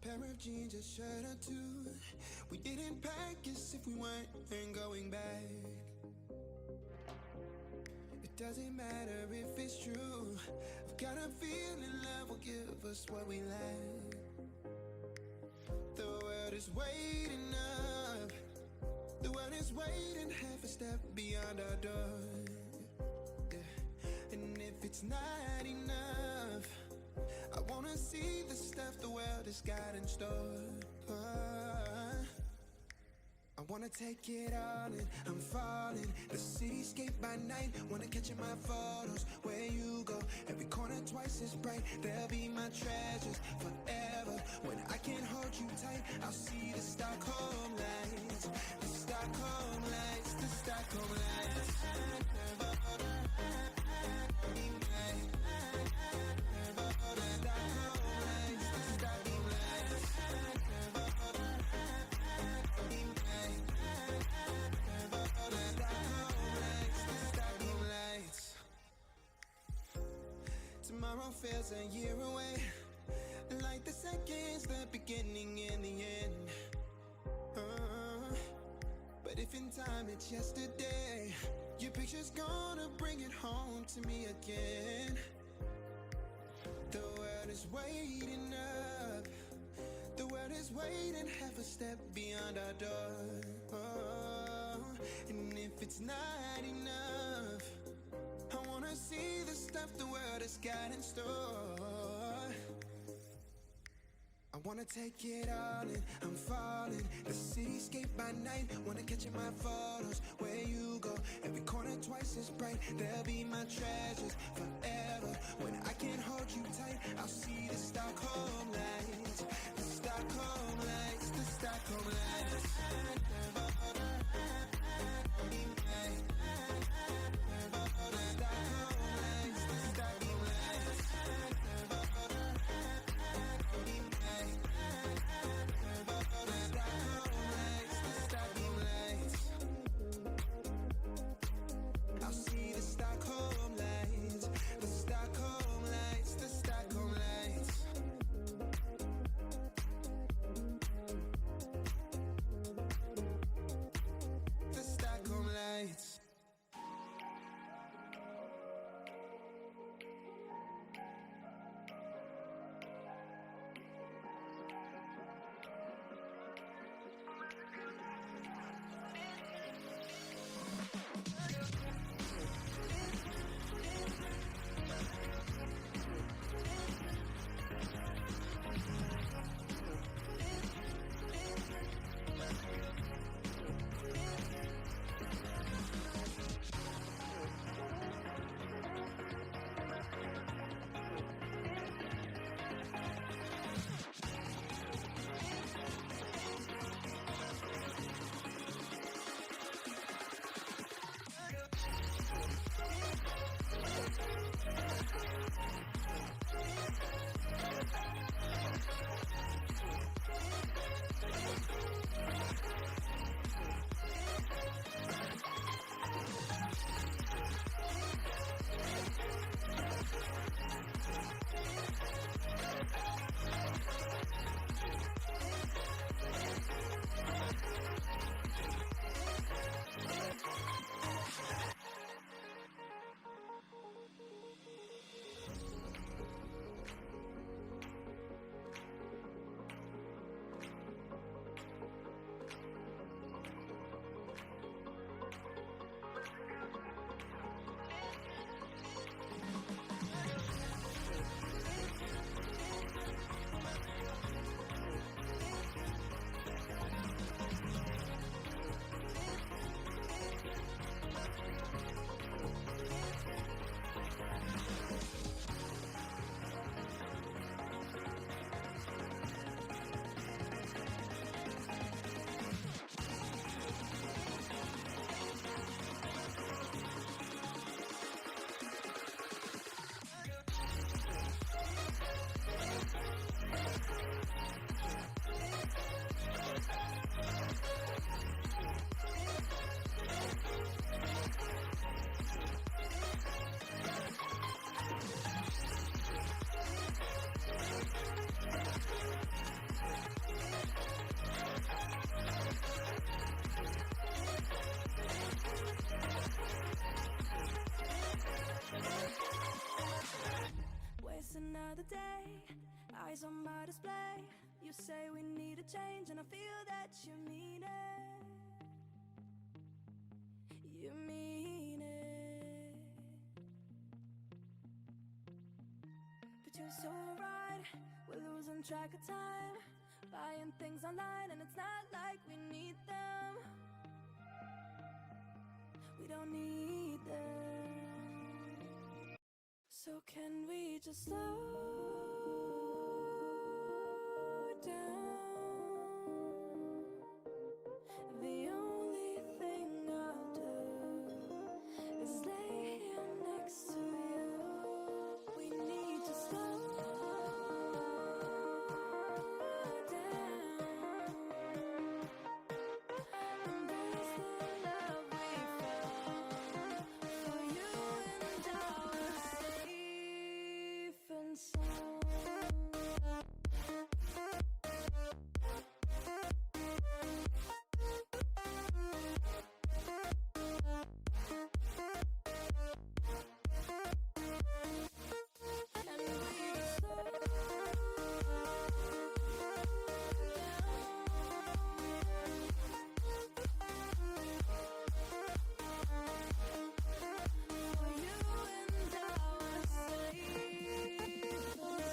pair of jeans, a shirt or two. We didn't pack as if we weren't going back. It doesn't matter if it's true. I've got a feeling love will give us what we lack. The world is waiting up. The world is waiting half a step beyond our door. Yeah. And if it's not enough, I wanna see the stuff the world has got in store. I wanna take it all in, I'm falling. The cityscape by night, wanna catch in my photos. Where you go, every corner twice as bright. They'll be my treasures forever. When I can't hold you tight, I'll see the Stockholm lights. The Stockholm lights, the Stockholm lights. Tomorrow feels a year away, like the seconds, the beginning and the end. But if in time it's yesterday, your picture's gonna bring it home to me again. The world is waiting up. The world is waiting half a step beyond our door. And if it's not enough, I wanna see the stuff the world has got in store. I wanna take it all in, I'm falling. The cityscape by night, wanna catch in my photos. Where you go, every corner twice as bright. They'll be my treasures forever. When I can't hold you tight, I'll see the Stockholm lights. The Stockholm lights, the Stockholm lights. day, eyes on my display. You say we need a change, and I feel that you mean it. You mean it. But you're so right, we're losing track of time, buying things online, and it's not like we need them. We don't need them. So can we just slow down? The only thing I'll do is lay here next to you. We need to slow down. Embrace the love we found for you and our safe and sound. And we slow for you and our safe and sound.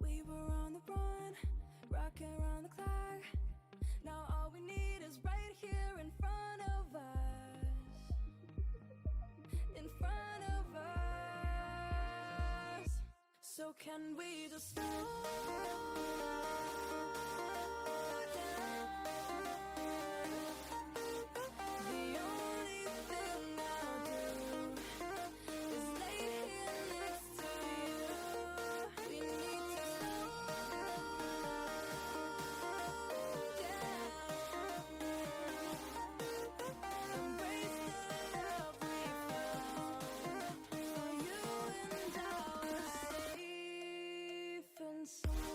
We were on the run, rocking around the clock. Now all we need is right here in front of us. In front of us. So can we just slow down? The only thing I'll do is lay here next to you. We need to slow down. Embrace the love we found for you and our safe and sound.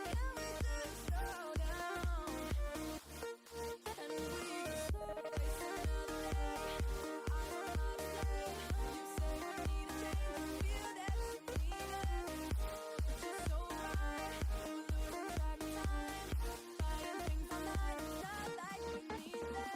Can we just slow down? And we just face another day. I don't know what to say. You say we need a change, and I feel that you mean it. But you're so right, we're losing track of time, buying things online, it's not like we need them.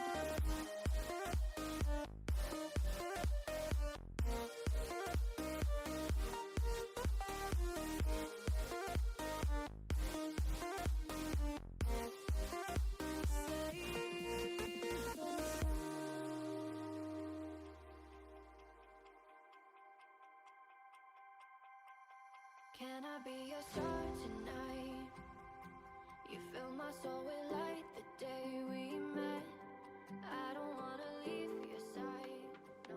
Can I be your star tonight? You fill my soul with light the day we met. I don't wanna leave your side, no.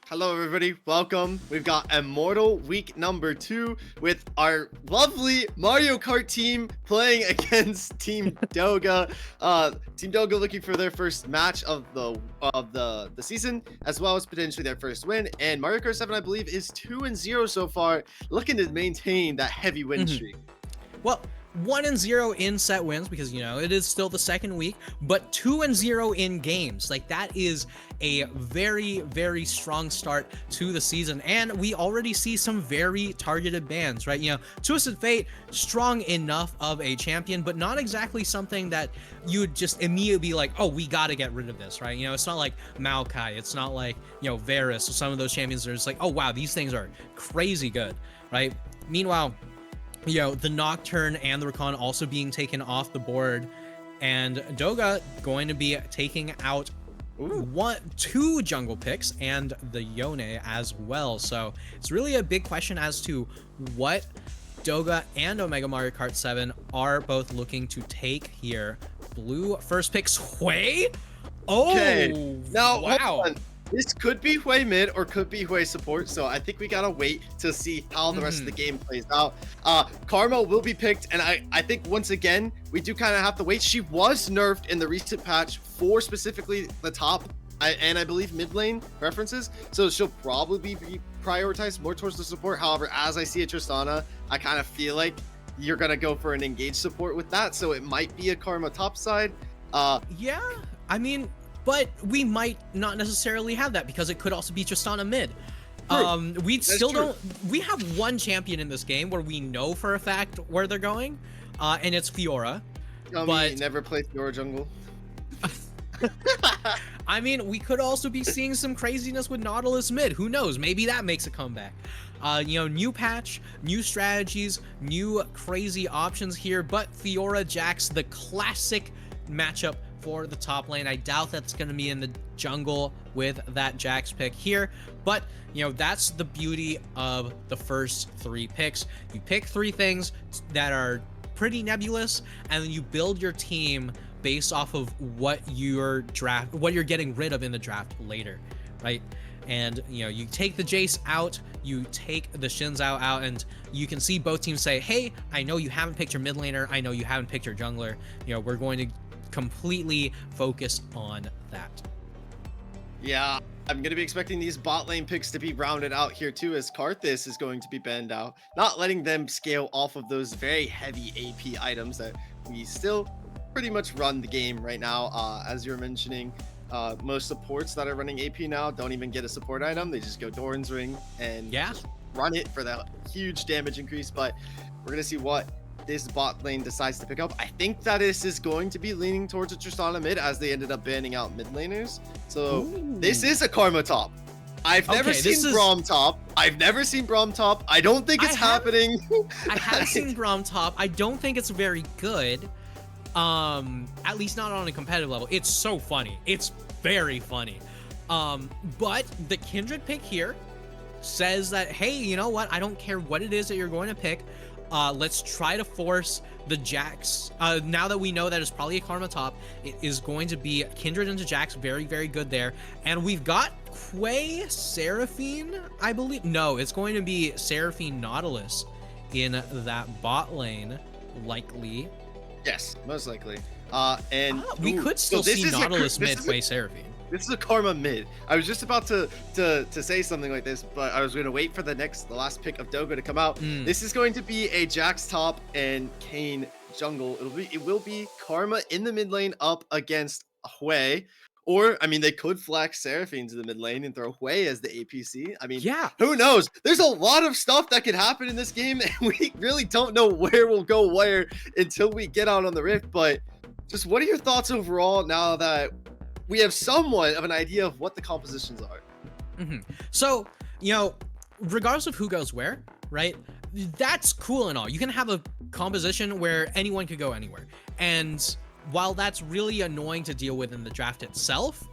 Hello everybody, welcome. We've got Immortal week number 2 with our lovely Mario Kart team playing against Team Doga. Team Doga looking for their first match of the season, as well as potentially their first win. And Mario Kart 7, I believe, is 2-0 so far, looking to maintain that heavy win streak. Well, 1-0 in set wins because, you know, it is still the second week, but 2-0 in games. Like, that is a very, very strong start to the season. And we already see some very targeted bans, right? You know, Twisted Fate, strong enough of a champion, but not exactly something that you would just immediately be like, oh, we got to get rid of this, right? You know, it's not like Maokai. It's not like, you know, Varus. So some of those champions are just like, oh, wow, these things are crazy good, right? Meanwhile, you know, the Nocturne and the Rakan also being taken off the board, and Doga going to be taking out two jungle picks and the Yone as well. So it's really a big question as to what Doga and Omega Mario Kart 7 are both looking to take here. Blue first pick, Sway. Oh, okay. Now, wow. hold on. This could be Hui mid or could be Hui support, so I think we gotta wait to see how the rest of the game plays out. Karma will be picked, and I think once again, we do kind of have to wait. She was nerfed in the recent patch for specifically the top and I believe mid lane preferences, so she'll probably be prioritized more towards the support. However, as I see a Tristana, I kind of feel like you're gonna go for an engaged support with that, so it might be a Karma top side. Yeah, I mean, but we might not necessarily have that because it could also be Tristana mid. We still don't. We have one champion in this game where we know for a fact where they're going, and it's Fiora. But never played Fiora jungle. I mean, we could also be seeing some craziness with Nautilus mid. Who knows? Maybe that makes a comeback. You know, new patch, new strategies, new crazy options here. But Fiora Jax, the classic matchup for the top lane. I doubt that's going to be in the jungle with that Jax pick here, but you know, that's the beauty of the first 3 picks. You pick 3 things that are pretty nebulous, and then you build your team based off of what you're getting rid of in the draft later, right? And you know, you take the Jace out, you take the Xin Zhao out, and you can see both teams say, hey, I know you haven't picked your mid laner, I know you haven't picked your jungler, you know, we're going to completely focus on that. Yeah, I'm going to be expecting these bot lane picks to be rounded out here too, as Karthus is going to be banned out, not letting them scale off of those very heavy AP items that we still pretty much run the game right now. As you're mentioning, most supports that are running AP now don't even get a support item. They just go Doran's Ring and just run it for that huge damage increase. But we're going to see what this bot lane decides to pick up. I think that this is going to be leaning towards a Tristana mid, as they ended up banning out mid laners. So this is a Karma top. I've never seen Braum top. I've never seen Braum top. I don't think it's happening. I have seen Braum top. I don't think it's very good. At least not on a competitive level. It's so funny. It's very funny. But the Kindred pick here says that, hey, you know what? I don't care what it is that you're going to pick. Let's try to force the Jax. Now that we know that it's probably a Karma top, it is going to be Kindred into Jax. Very, very good there. And we've got Quay Seraphine, I believe. No, it's going to be Seraphine Nautilus in that bot lane, likely. Yes, most likely. And we could still see Nautilus mid Quay Seraphine. This is a Karma mid. I was just about to say something like this, but I was going to wait for the last pick of Doga to come out. This is going to be a Jax top and Kayn jungle. It will be Karma in the mid lane up against Hui. Or, I mean, they could flex Seraphine to the mid lane and throw Hui as the APC. I mean, yeah, who knows? There's a lot of stuff that could happen in this game, and we really don't know where we'll go where until we get out on the Rift. But just what are your thoughts overall now that we have somewhat of an idea of what the compositions are? So, you know, regardless of who goes where, right? That's cool and all. You can have a composition where anyone could go anywhere. And while that's really annoying to deal with in the draft itself,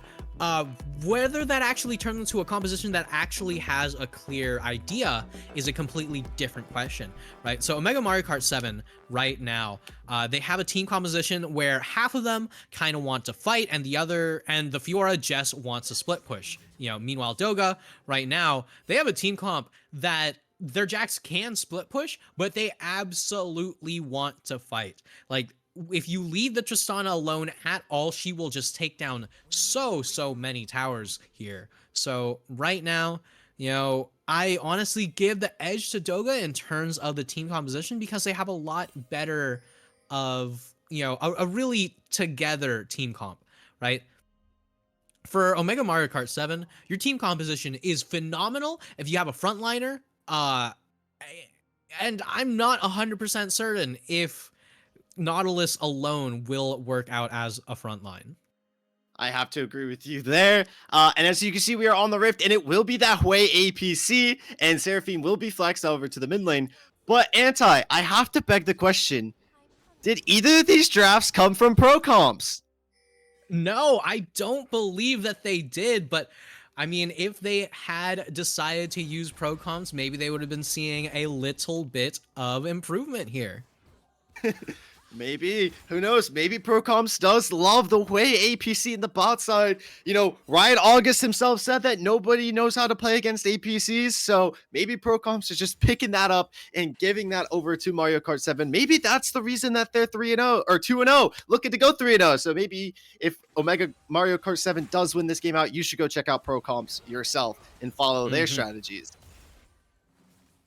whether that actually turns into a composition that actually has a clear idea is a completely different question, right? So Omega Mario Kart 7 right now, they have a team composition where half of them kind of want to fight, and the Fiora just wants to split push. You know, meanwhile Doga right now, they have a team comp that their Jax can split push, but they absolutely want to fight. Like, if you leave the Tristana alone at all, she will just take down so many towers here. So right now, you know, I honestly give the edge to Doga in terms of the team composition because they have a lot better of, you know, a really together team comp, right? For Omega Mario Kart 7, your team composition is phenomenal if you have a frontliner, and I'm not 100% certain if Nautilus alone will work out as a front line. I have to agree with you there. And as you can see, we are on the Rift, and it will be that way APC, and Seraphine will be flexed over to the mid lane. But I have to beg the question, did either of these drafts come from pro comps? No, I don't believe that they did, but I mean, if they had decided to use pro comps, maybe they would have been seeing a little bit of improvement here. Maybe, who knows? Maybe Procomps does love the way APC in the bot side. You know, Ryan August himself said that nobody knows how to play against APCs. So maybe Procomps is just picking that up and giving that over to Mario Kart 7. Maybe that's the reason that they're 3-0 or 2-0, looking to go 3-0. So maybe if Omega Mario Kart 7 does win this game out, you should go check out Procomps yourself and follow their strategies.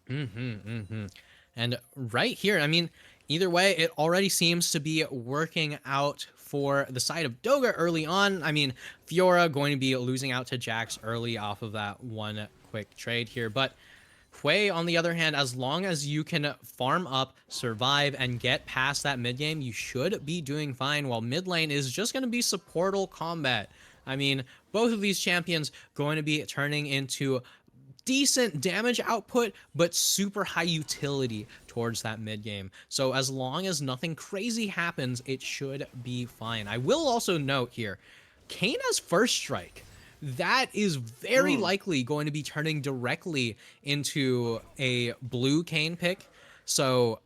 And right here, I mean, either way, it already seems to be working out for the side of Doga early on. I mean, Fiora going to be losing out to Jax early off of that one quick trade here. But Hui, on the other hand, as long as you can farm up, survive, and get past that mid game, you should be doing fine, while mid lane is just going to be supportal combat. I mean, both of these champions going to be turning into decent damage output, but super high utility towards that mid game. So as long as nothing crazy happens, it should be fine. I will also note here, Kayn has first strike. That is very likely going to be turning directly into a blue Kayn pick. So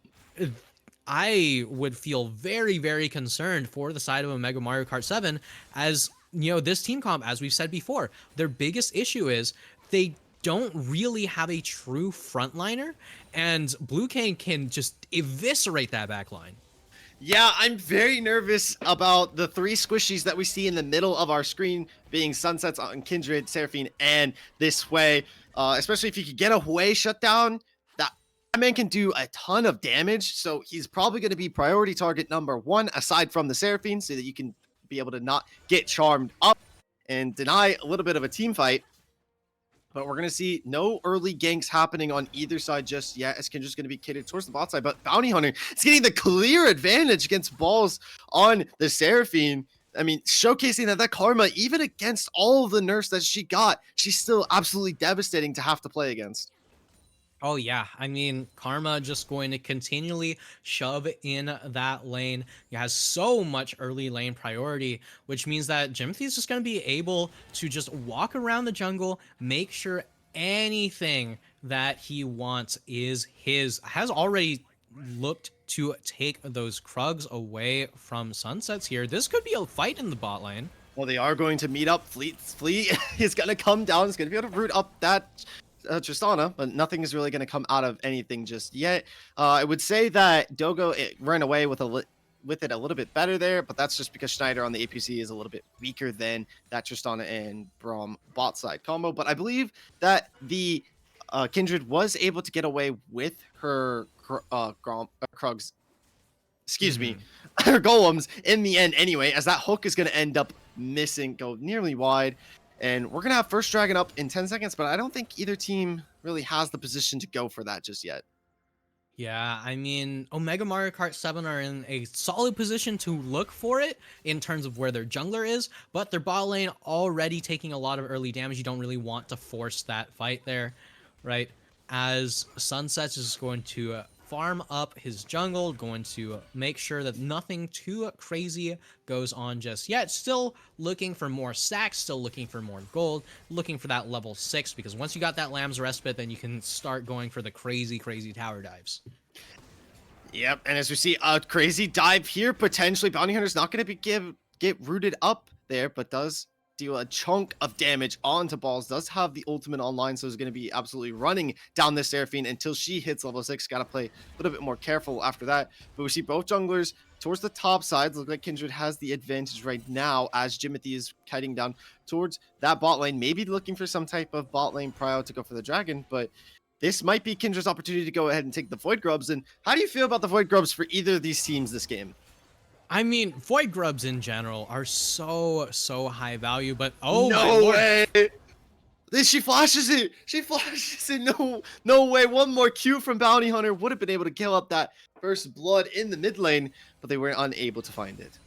I would feel very, very concerned for the side of Omega Mario Kart 7, as you know, this team comp, as we've said before, their biggest issue is they don't really have a true frontliner, and Blue Kayn can just eviscerate that back line. Yeah, I'm very nervous about the three squishies that we see in the middle of our screen, being Sunsets on Kindred, Seraphine, and this way. Especially if you could get a Hue shutdown, that man can do a ton of damage. So he's probably going to be priority target number one, aside from the Seraphine, so that you can be able to not get charmed up and deny a little bit of a team fight. But we're going to see no early ganks happening on either side just yet, as Kendra's going to be catered towards the bot side. But Bounty Hunter is getting the clear advantage against balls on the Seraphine. I mean, showcasing that Karma, even against all of the nerfs that she got, she's still absolutely devastating to have to play against. Oh yeah, I mean, Karma just going to continually shove in that lane. He has so much early lane priority, which means that Jimothy is just going to be able to just walk around the jungle, make sure anything that he wants is his. Has already looked to take those Krugs away from Sunsets here. This could be a fight in the bot lane. Well, they are going to meet up. Fleet is going to come down. It's going to be able to root up that Tristana, but nothing is really going to come out of anything just yet. I would say that Dogo ran away with it a little bit better there, but that's just because Schneider on the APC is a little bit weaker than that Tristana and Braum bot side combo. But I believe that the Kindred was able to get away with her Krugs, excuse me, her golems in the end anyway, as that hook is going to end up missing, go nearly wide. And we're going to have first dragon up in 10 seconds, but I don't think either team really has the position to go for that just yet. Yeah, I mean, Omega Mario Kart 7 are in a solid position to look for it in terms of where their jungler is, but their bot lane already taking a lot of early damage. You don't really want to force that fight there, right? As Sunsets is going to farm up his jungle, going to make sure that nothing too crazy goes on just yet. Still looking for more stacks, still looking for more gold, looking for that level 6, because once you got that Lamb's Respite, then you can start going for the crazy tower dives. Yep, and as we see a crazy dive here, potentially Bounty Hunter's not going to get rooted up there, but does deal a chunk of damage onto balls, does have the ultimate online, so is going to be absolutely running down this Seraphine until she hits level 6. Got to play a little bit more careful after that. But we see both junglers towards the top sides. Look like Kindred has the advantage right now, as Jimothy is kiting down towards that bot lane, maybe looking for some type of bot lane prio to go for the dragon. But this might be Kindred's opportunity to go ahead and take the Void Grubs. And how do you feel about the Void Grubs for either of these teams this game? I mean, Void Grubs in general are so high value, but no way! She flashes it! She flashes it! No way! One more Q from Bounty Hunter would have been able to kill up that first blood in the mid lane, but they were unable to find it.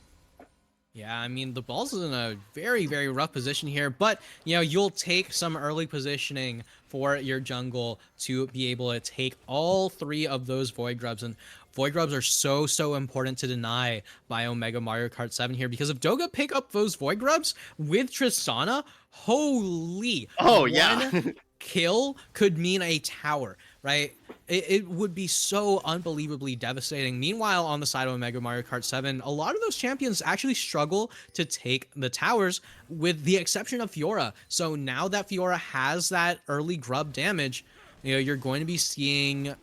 Yeah, I mean, the ball's in a very rough position here, but, you know, you'll take some early positioning for your jungle to be able to take all 3 of those Void Grubs, and Void Grubs are so important to deny by Omega Mario Kart 7 here, because if Doga pick up those Void Grubs with Tristana, holy, oh yeah, one kill could mean a tower, right? It would be so unbelievably devastating. Meanwhile, on the side of Omega Mario Kart 7, a lot of those champions actually struggle to take the towers, with the exception of Fiora. So now that Fiora has that early grub damage, you know, you're going to be seeing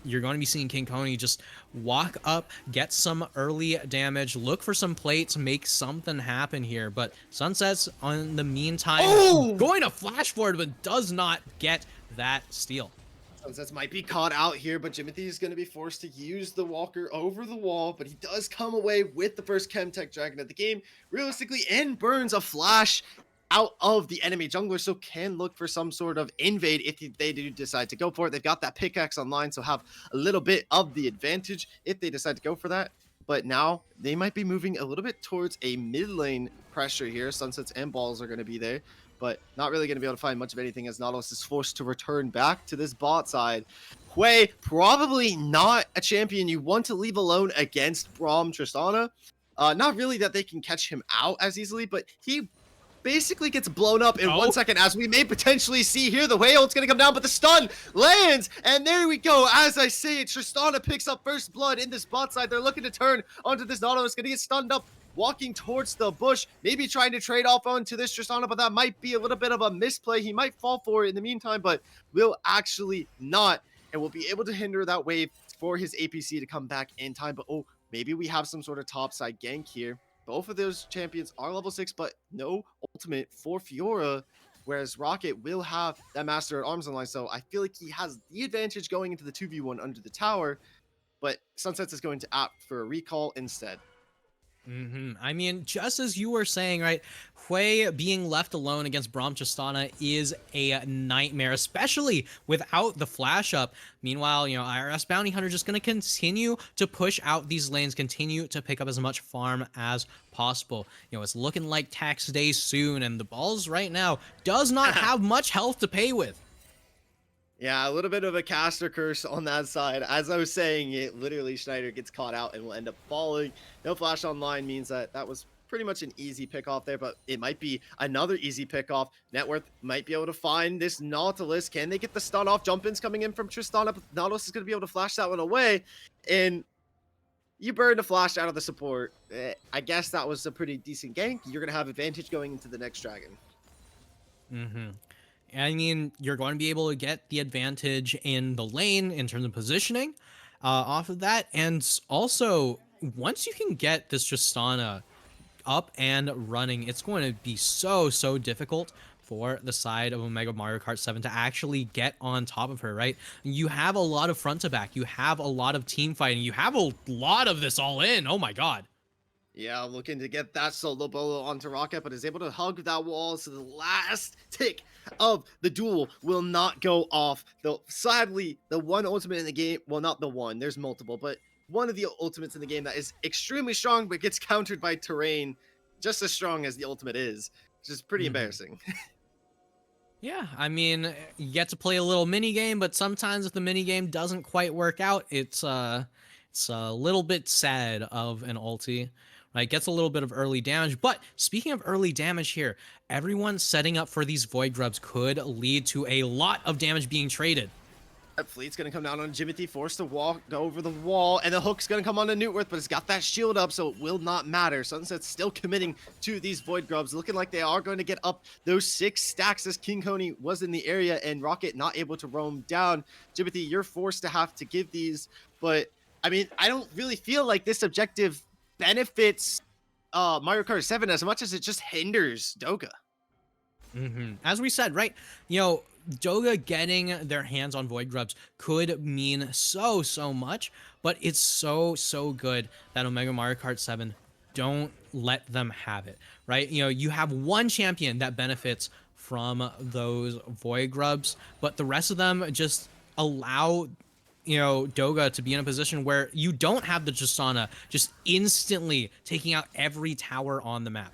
King Coney just walk up, get some early damage, look for some plates, make something happen here. But Sunsets, on the meantime, going to flash forward, but does not get that steal. Sunsets might be caught out here, but Jimothy is going to be forced to use the Walker over the wall, but he does come away with the first Chemtech Dragon of the game, realistically, and burns a flash out of the enemy jungler, so can look for some sort of invade if they do decide to go for it. They've got that pickaxe online, so have a little bit of the advantage if they decide to go for that. But now they might be moving a little bit towards a mid lane pressure here. Sunsets and Balls are going to be there, but not really going to be able to find much of anything as Nautilus is forced to return back to this bot side. Hui, probably not a champion you want to leave alone against Braum Tristana. Not really that they can catch him out as easily, but he basically gets blown up in 1 second, as we may potentially see here. The whale, it's going to come down, but the stun lands, and there we go. As I say, Tristana picks up first blood in this bot side. They're looking to turn onto this Nautilus, going to get stunned up, walking towards the bush, maybe trying to trade off onto this Tristana, but that might be a little bit of a misplay. He might fall for it in the meantime, but will actually not, and will be able to hinder that wave for his APC to come back in time. But oh, maybe we have some sort of topside gank here. Both of those champions are level 6, but no ultimate for Fiora, whereas Rocket will have that Master at Arms online, so I feel like he has the advantage going into the 2v1 under the tower, but Sunsets is going to opt for a recall instead. I mean, just as you were saying, right, Hui being left alone against Braum Tristana is a nightmare, especially without the flash up. Meanwhile, you know, IRS Bounty Hunter just going to continue to push out these lanes, continue to pick up as much farm as possible. You know, it's looking like tax day soon, and the Balls right now does not have much health to pay with. Yeah, a little bit of a caster curse on that side. As I was saying, it literally Schneider gets caught out and will end up falling. No flash online means that was pretty much an easy pick off there, but it might be another easy pick off. Networth might be able to find this Nautilus. Can they get the stun off? Jump ins coming in from Tristana, but Nautilus is going to be able to flash that one away. And you burn the flash out of the support. I guess that was a pretty decent gank. You're going to have advantage going into the next dragon. I mean, you're going to be able to get the advantage in the lane in terms of positioning off of that. And also, once you can get this Tristana up and running, it's going to be so difficult for the side of Omega Mario Kart 7 to actually get on top of her, right? You have a lot of front to back. You have a lot of team fighting. You have a lot of this all in. Oh my god. Yeah, looking to get that solo bolo onto Rocket, but is able to hug that wall, so the last tick of the duel will not go off. Though, sadly, the one ultimate in the game, well, not the one, there's multiple, but one of the ultimates in the game that is extremely strong, but gets countered by terrain just as strong as the ultimate is, which is pretty embarrassing. Yeah, I mean, you get to play a little mini game, but sometimes if the mini game doesn't quite work out, it's a little bit sad of an ulti. Right, gets a little bit of early damage, but speaking of early damage here, everyone setting up for these Void Grubs could lead to a lot of damage being traded. That fleet's going to come down on Jimothy, forced to walk over the wall, and the hook's going to come on to Newtworth, but it's got that shield up, so it will not matter. Sunset's still committing to these Void Grubs, looking like they are going to get up those 6 stacks as King Coney was in the area, and Rocket not able to roam down. Jimothy, you're forced to have to give these, but, I mean, I don't really feel like this objective benefits Mario Kart 7 as much as it just hinders Doga. As we said, right, you know, Doga getting their hands on Void Grubs could mean so much, but it's so good that Omega Mario Kart 7 don't let them have it, right? You know, you have one champion that benefits from those Void Grubs, but the rest of them just allow, you know, Doga to be in a position where you don't have the Tristana just instantly taking out every tower on the map.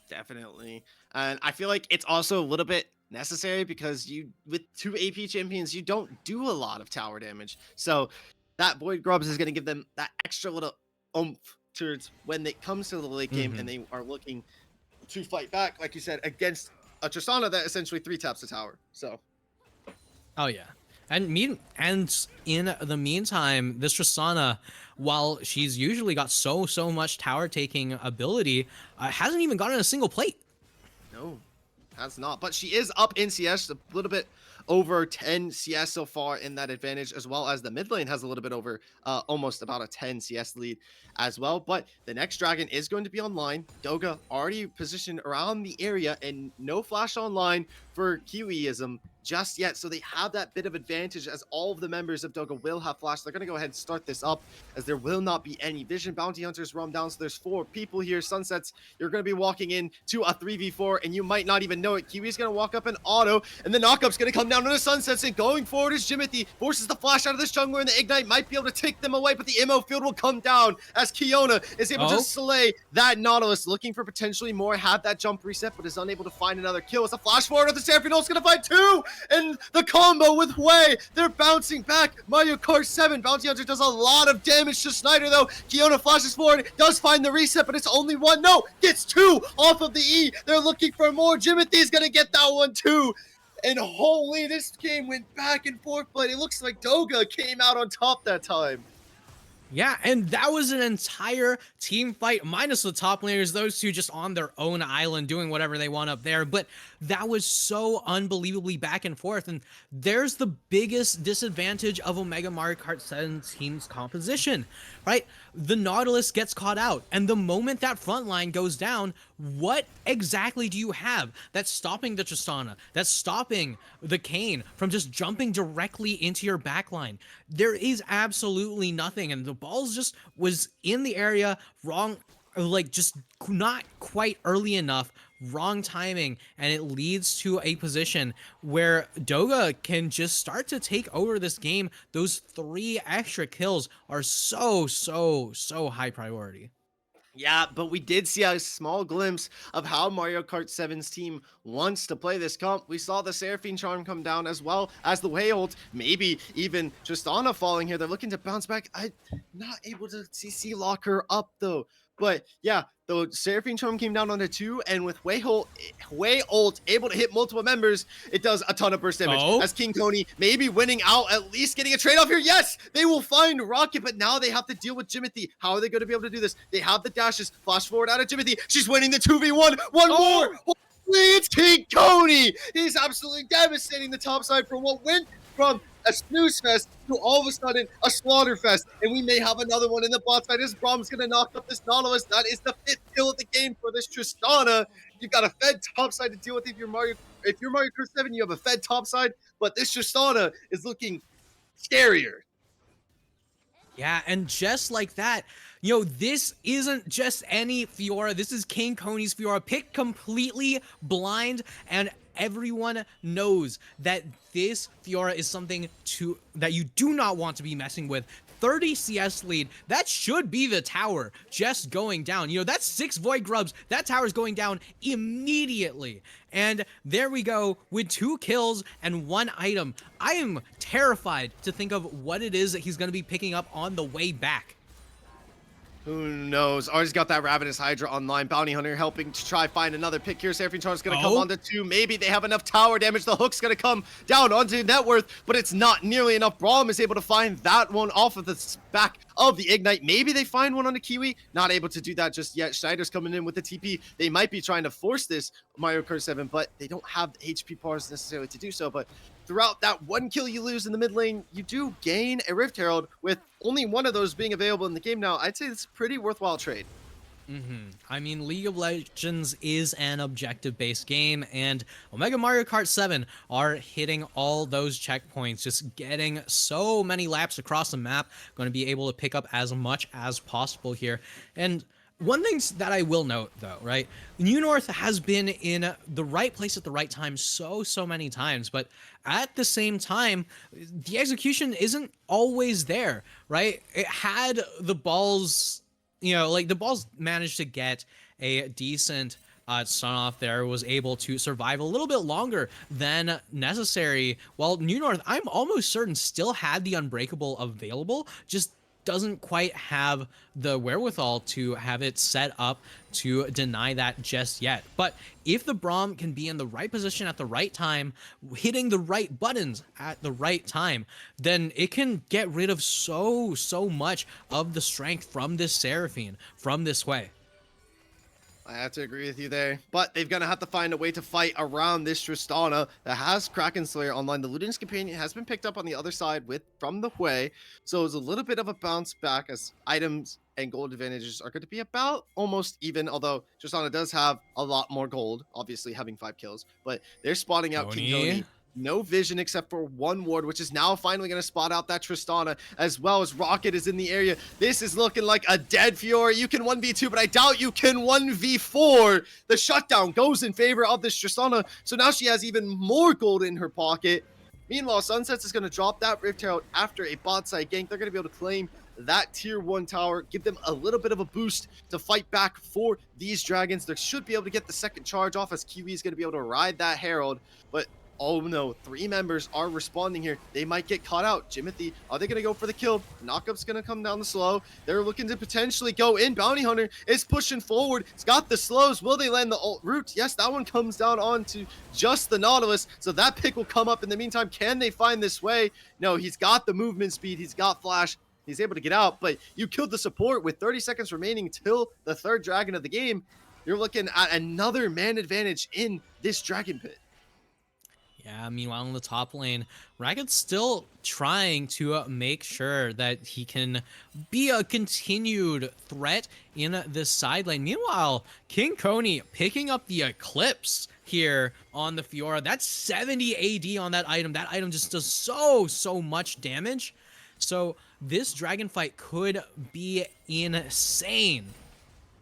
Definitely. And I feel like it's also a little bit necessary because with 2 AP champions, you don't do a lot of tower damage. So that Void Grubs is going to give them that extra little oomph towards when it comes to the late game and they are looking to fight back, like you said, against a Tristana that essentially 3 taps the tower. So. Oh yeah. And in the meantime, this Tristana, while she's usually got so much tower taking ability, hasn't even gotten a single plate. No, has not. But she is up in CS, a little bit over 10 CS so far in that advantage, as well as the mid lane has a little bit over, almost about a 10 CS lead as well. But the next dragon is going to be online. Doga already positioned around the area, and no flash online for Kiwiism just yet. So they have that bit of advantage, as all of the members of Doga will have flash. They're going to go ahead and start this up, as there will not be any vision. Bounty Hunters roam down, so there's 4 people here. Sunsets, you're going to be walking in to a 3v4, and you might not even know it. Kiwi's going to walk up and auto, and the knockup's going to come down on the Sunsets, and going forward is Jimothy. Forces the flash out of this jungler, and the Ignite might be able to take them away, but the Immo field will come down as Kiona is able to slay that Nautilus. Looking for potentially more, had that jump reset, but is unable to find another kill. It's a flash forward of the Seraphine Ult's going to find 2, and the combo with Wei. They're bouncing back. Mario Kart 7. Bounty Hunter does a lot of damage to Snyder, though. Kiona flashes forward, does find the reset, but it's only 1. No, gets 2 off of the E. They're looking for more. Jimothy's going to get that one, too. And holy, this game went back and forth, but it looks like Doga came out on top that time. Yeah, and that was an entire team fight, minus the top laners, those two just on their own island doing whatever they want up there. But that was so unbelievably back and forth. And there's the biggest disadvantage of Omega Mario Kart 7 team's composition, right? The Nautilus gets caught out, and the moment that front line goes down, what exactly do you have that's stopping the Tristana, that's stopping the Kayn from just jumping directly into your backline? There is absolutely nothing, and the balls just was in the area wrong, like just not quite early enough, wrong timing, and it leads to a position where Doga can just start to take over this game. Those 3 extra kills are so high priority. Yeah, but we did see a small glimpse of how Mario Kart 7's team wants to play this comp. We saw the Seraphine Charm come down, as well as the Wei ult, maybe even Tristana falling here. They're looking to bounce back. I'm not able to CC lock her up, though. But yeah, the Seraphine Charm came down onto 2, and with Wei ult able to hit multiple members, it does a ton of burst damage. As King Coney maybe winning out, at least getting a trade off here. Yes, they will find Rocket, but now they have to deal with Jimothy. How are they going to be able to do this? They have the dashes. Flash forward out of Jimothy. She's winning the 2v1. One more. Holy, it's King Coney. He's absolutely devastating the top side for what went from a snooze fest to all of a sudden a slaughter fest, and we may have another one in the bot side. This Brom's gonna knock up this Nautilus. That is the 5th kill of the game for this Tristana. You've got a fed top side to deal with. If you're Mario Kart 7, you have a fed top side, but this Tristana is looking scarier. Yeah, and just like that, you know, this isn't just any Fiora. This is King Coney's Fiora, picked completely blind, and everyone knows that this Fiora is something that you do not want to be messing with. 30 CS lead, that should be the tower just going down. You know, that's 6 Void Grubs. That tower's going down immediately. And there we go with 2 kills and 1 item. I am terrified to think of what it is that he's going to be picking up on the way back. Who knows? Already got that Ravenous Hydra online. Bounty Hunter helping to try find another pick here. Seraphine Charm's going to come onto 2. Maybe they have enough tower damage. The hook's going to come down onto Networth, but it's not nearly enough. Braum is able to find that one off of the back of the Ignite. Maybe they find one on the Kiwi. Not able to do that just yet. Schneider's coming in with the TP. They might be trying to force this Mario Kart 7, but they don't have the HP bars necessarily to do so. But throughout that 1 kill you lose in the mid lane, you do gain a Rift Herald. With only one of those being available in the game now, I'd say it's a pretty worthwhile trade. I mean, League of Legends is an objective-based game, and Omega Mario Kart 7 are hitting all those checkpoints, just getting so many laps across the map, going to be able to pick up as much as possible here. And one thing that I will note, though, right? New North has been in the right place at the right time so many times, but at the same time, the execution isn't always there, right? It had the balls, you know, like the balls managed to get a decent stun off there, was able to survive a little bit longer than necessary, while New North, I'm almost certain, still had the Unbreakable available, just doesn't quite have the wherewithal to have it set up to deny that just yet. But if the Braum can be in the right position at the right time, hitting the right buttons at the right time, then it can get rid of so much of the strength from this Seraphine, from this Hwei. I have to agree with you there, but they're gonna have to find a way to fight around this Tristana that has Kraken Slayer online. The Luden's Companion has been picked up on the other side from the Hwei, so it's a little bit of a bounce back as items and gold advantages are going to be about almost even, although Tristana does have a lot more gold, obviously having 5 kills, but they're spotting out King Coney. No vision except for one ward, which is now finally going to spot out that Tristana, as well as Rocket is in the area. This is looking like a dead Fiora. You can 1v2, but I doubt you can 1v4. The shutdown goes in favor of this Tristana, so now she has even more gold in her pocket. Meanwhile, Sunsets is going to drop that Rift Herald after a bot side gank. They're going to be able to claim that tier 1 tower, give them a little bit of a boost to fight back for these dragons. They should be able to get the second charge off as Kiwi is going to be able to ride that Herald, but oh no, 3 members are responding here. They might get caught out. Jimothy, are they going to go for the kill? Knockup's going to come down the slow. They're looking to potentially go in. Bounty Hunter is pushing forward. He's got the slows. Will they land the ult route? Yes, that one comes down onto just the Nautilus. So that pick will come up in the meantime. Can they find this way? No, he's got the movement speed. He's got flash. He's able to get out, but you killed the support with 30 seconds remaining till the 3rd dragon of the game. You're looking at another man advantage in this dragon pit. Yeah, meanwhile in the top lane, Ragged's still trying to make sure that he can be a continued threat in this side lane. Meanwhile, King Coney picking up the Eclipse here on the Fiora. That's 70 AD on that item. That item just does so much damage. So this dragon fight could be insane.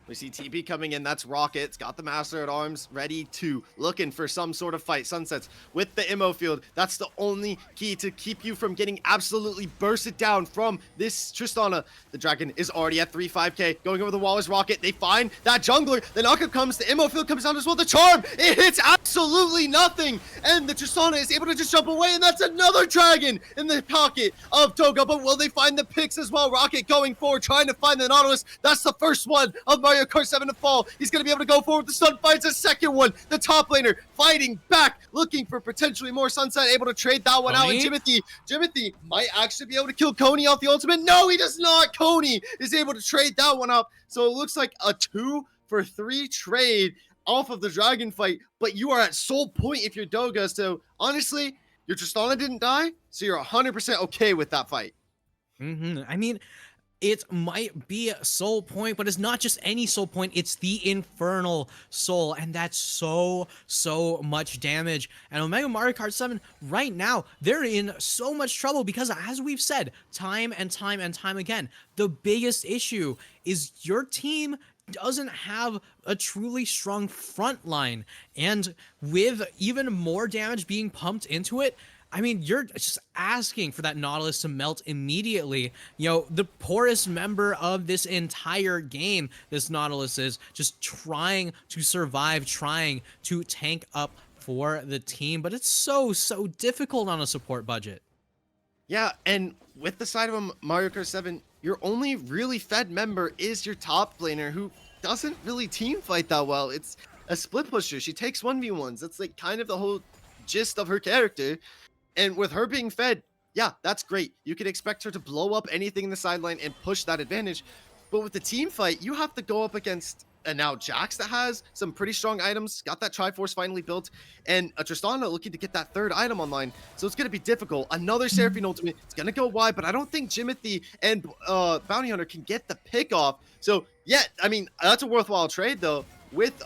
We see TP coming in. That's Rocket. It's got the Master at Arms ready to looking for some sort of fight. Sunsets with the Immo field. That's the only key to keep you from getting absolutely bursted down from this Tristana. The dragon is already at 3-5k. Going over the wall is Rocket. They find that jungler. The knockup comes. The Immo field comes down as well. The charm. It hits absolutely nothing. And the Tristana is able to just jump away. And that's another dragon in the pocket of Toga. But will they find the picks as well? Rocket going forward, trying to find the Nautilus. That's the first one of Mario Kart 7 to fall. He's going to be able to go forward. The stun finds a second one. The top laner fighting back, looking for potentially more. Sunset able to trade that one out. And Jimothy might actually be able to kill Coney off the ultimate. No, he does not. Coney is able to trade that one up. So it looks like a 2-for-3 trade off of the dragon fight. But you are at soul point if you're Doga. So honestly, your Tristana didn't die. So you're 100% okay with that fight. I mean, it might be a soul point, but it's not just any soul point. It's the infernal soul, and that's so much damage. And Omega Mario Kart 7 right now, they're in so much trouble because, as we've said time and time again, the biggest issue is your team doesn't have a truly strong front line, and with even more damage being pumped into it, I mean, you're just asking for that Nautilus to melt immediately. You know, the poorest member of this entire game, this Nautilus is just trying to survive, trying to tank up for the team. But it's so difficult on a support budget. Yeah, and with the side of Mario Kart 7, your only really fed member is your top laner, who doesn't really team fight that well. It's a split pusher. She takes 1v1s. That's like kind of the whole gist of her character. And with her being fed, yeah, that's great. You can expect her to blow up anything in the sideline and push that advantage. But with the team fight, you have to go up against now Jax that has some pretty strong items, got that Triforce finally built, and a Tristana looking to get that 3rd item online. So it's going to be difficult. Another Seraphine ultimate. It's going to go wide, but I don't think Jimothy and Bounty Hunter can get the pick off. So, yeah, I mean, that's a worthwhile trade, though. With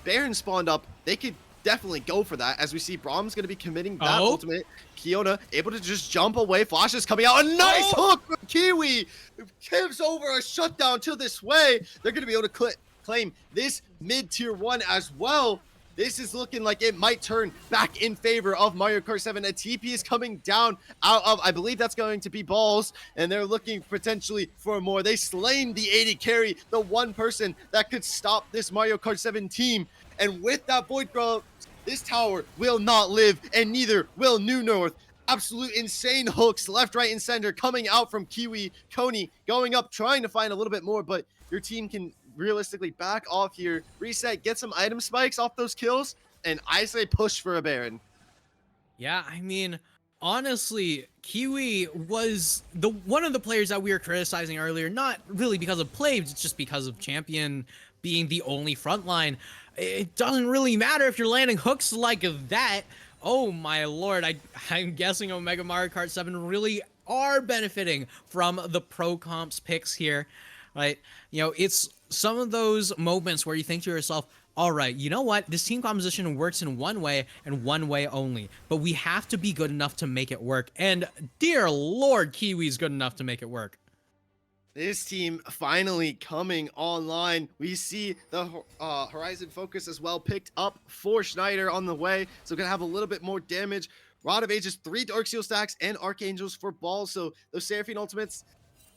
Baron spawned up, they could definitely go for that, as we see Braum's going to be committing that ultimate. Kiona able to just jump away. Flash is coming out. A nice hook from Kiwi. Gives over a shutdown to this way. They're going to be able to claim this mid-tier 1 as well. This is looking like it might turn back in favor of Mario Kart 7. A TP is coming down out of, I believe that's going to be Balls, and they're looking potentially for more. They slain the 80 carry, the one person that could stop this Mario Kart 7 team. And with that Void Grub, this tower will not live, and neither will New North. absolute insane hooks left, right, and center coming out from Kiwi. Coney going up, trying to find a little bit more, but your team can realistically back off here, reset, get some item spikes off those kills, and I say push for a Baron. Yeah, I mean, honestly, Kiwi was the one of the players that we were criticizing earlier, not really because of play, it's just because of champion being the only frontline. It doesn't really matter if you're landing hooks like that. Oh my lord, I'm guessing Omega Mario Kart 7 really are benefiting from the pro comps picks here, right? You know, it's some of those moments where you think to yourself, all right, you know what? This team composition works in one way and one way only, but we have to be good enough to make it work. And dear Lord, Kiwi's good enough to make it work. This team finally coming online. We see the Horizon Focus as well picked up for Schneider on the way, so gonna have a little bit more damage. Rod of Ages, 3 Dark Seal stacks, and Archangels for balls, so those Seraphine ultimates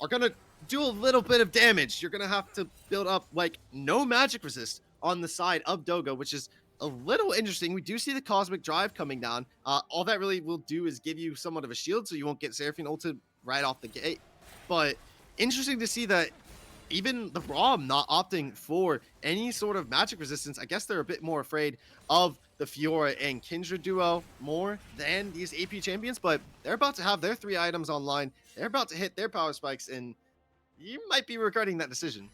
are gonna do a little bit of damage. You're gonna have to build up like no magic resist on the side of Doga, which is a little interesting. We do see the Cosmic Drive coming down. All that really will do is give you somewhat of a shield, so you won't get Seraphine ulted right off the gate. But interesting to see that even the ROM not opting for any sort of magic resistance. I guess they're a bit more afraid of the Fiora and Kindred duo more than these AP champions, but they're about to have their 3 items online. They're about to hit their power spikes, and you might be regretting that decision.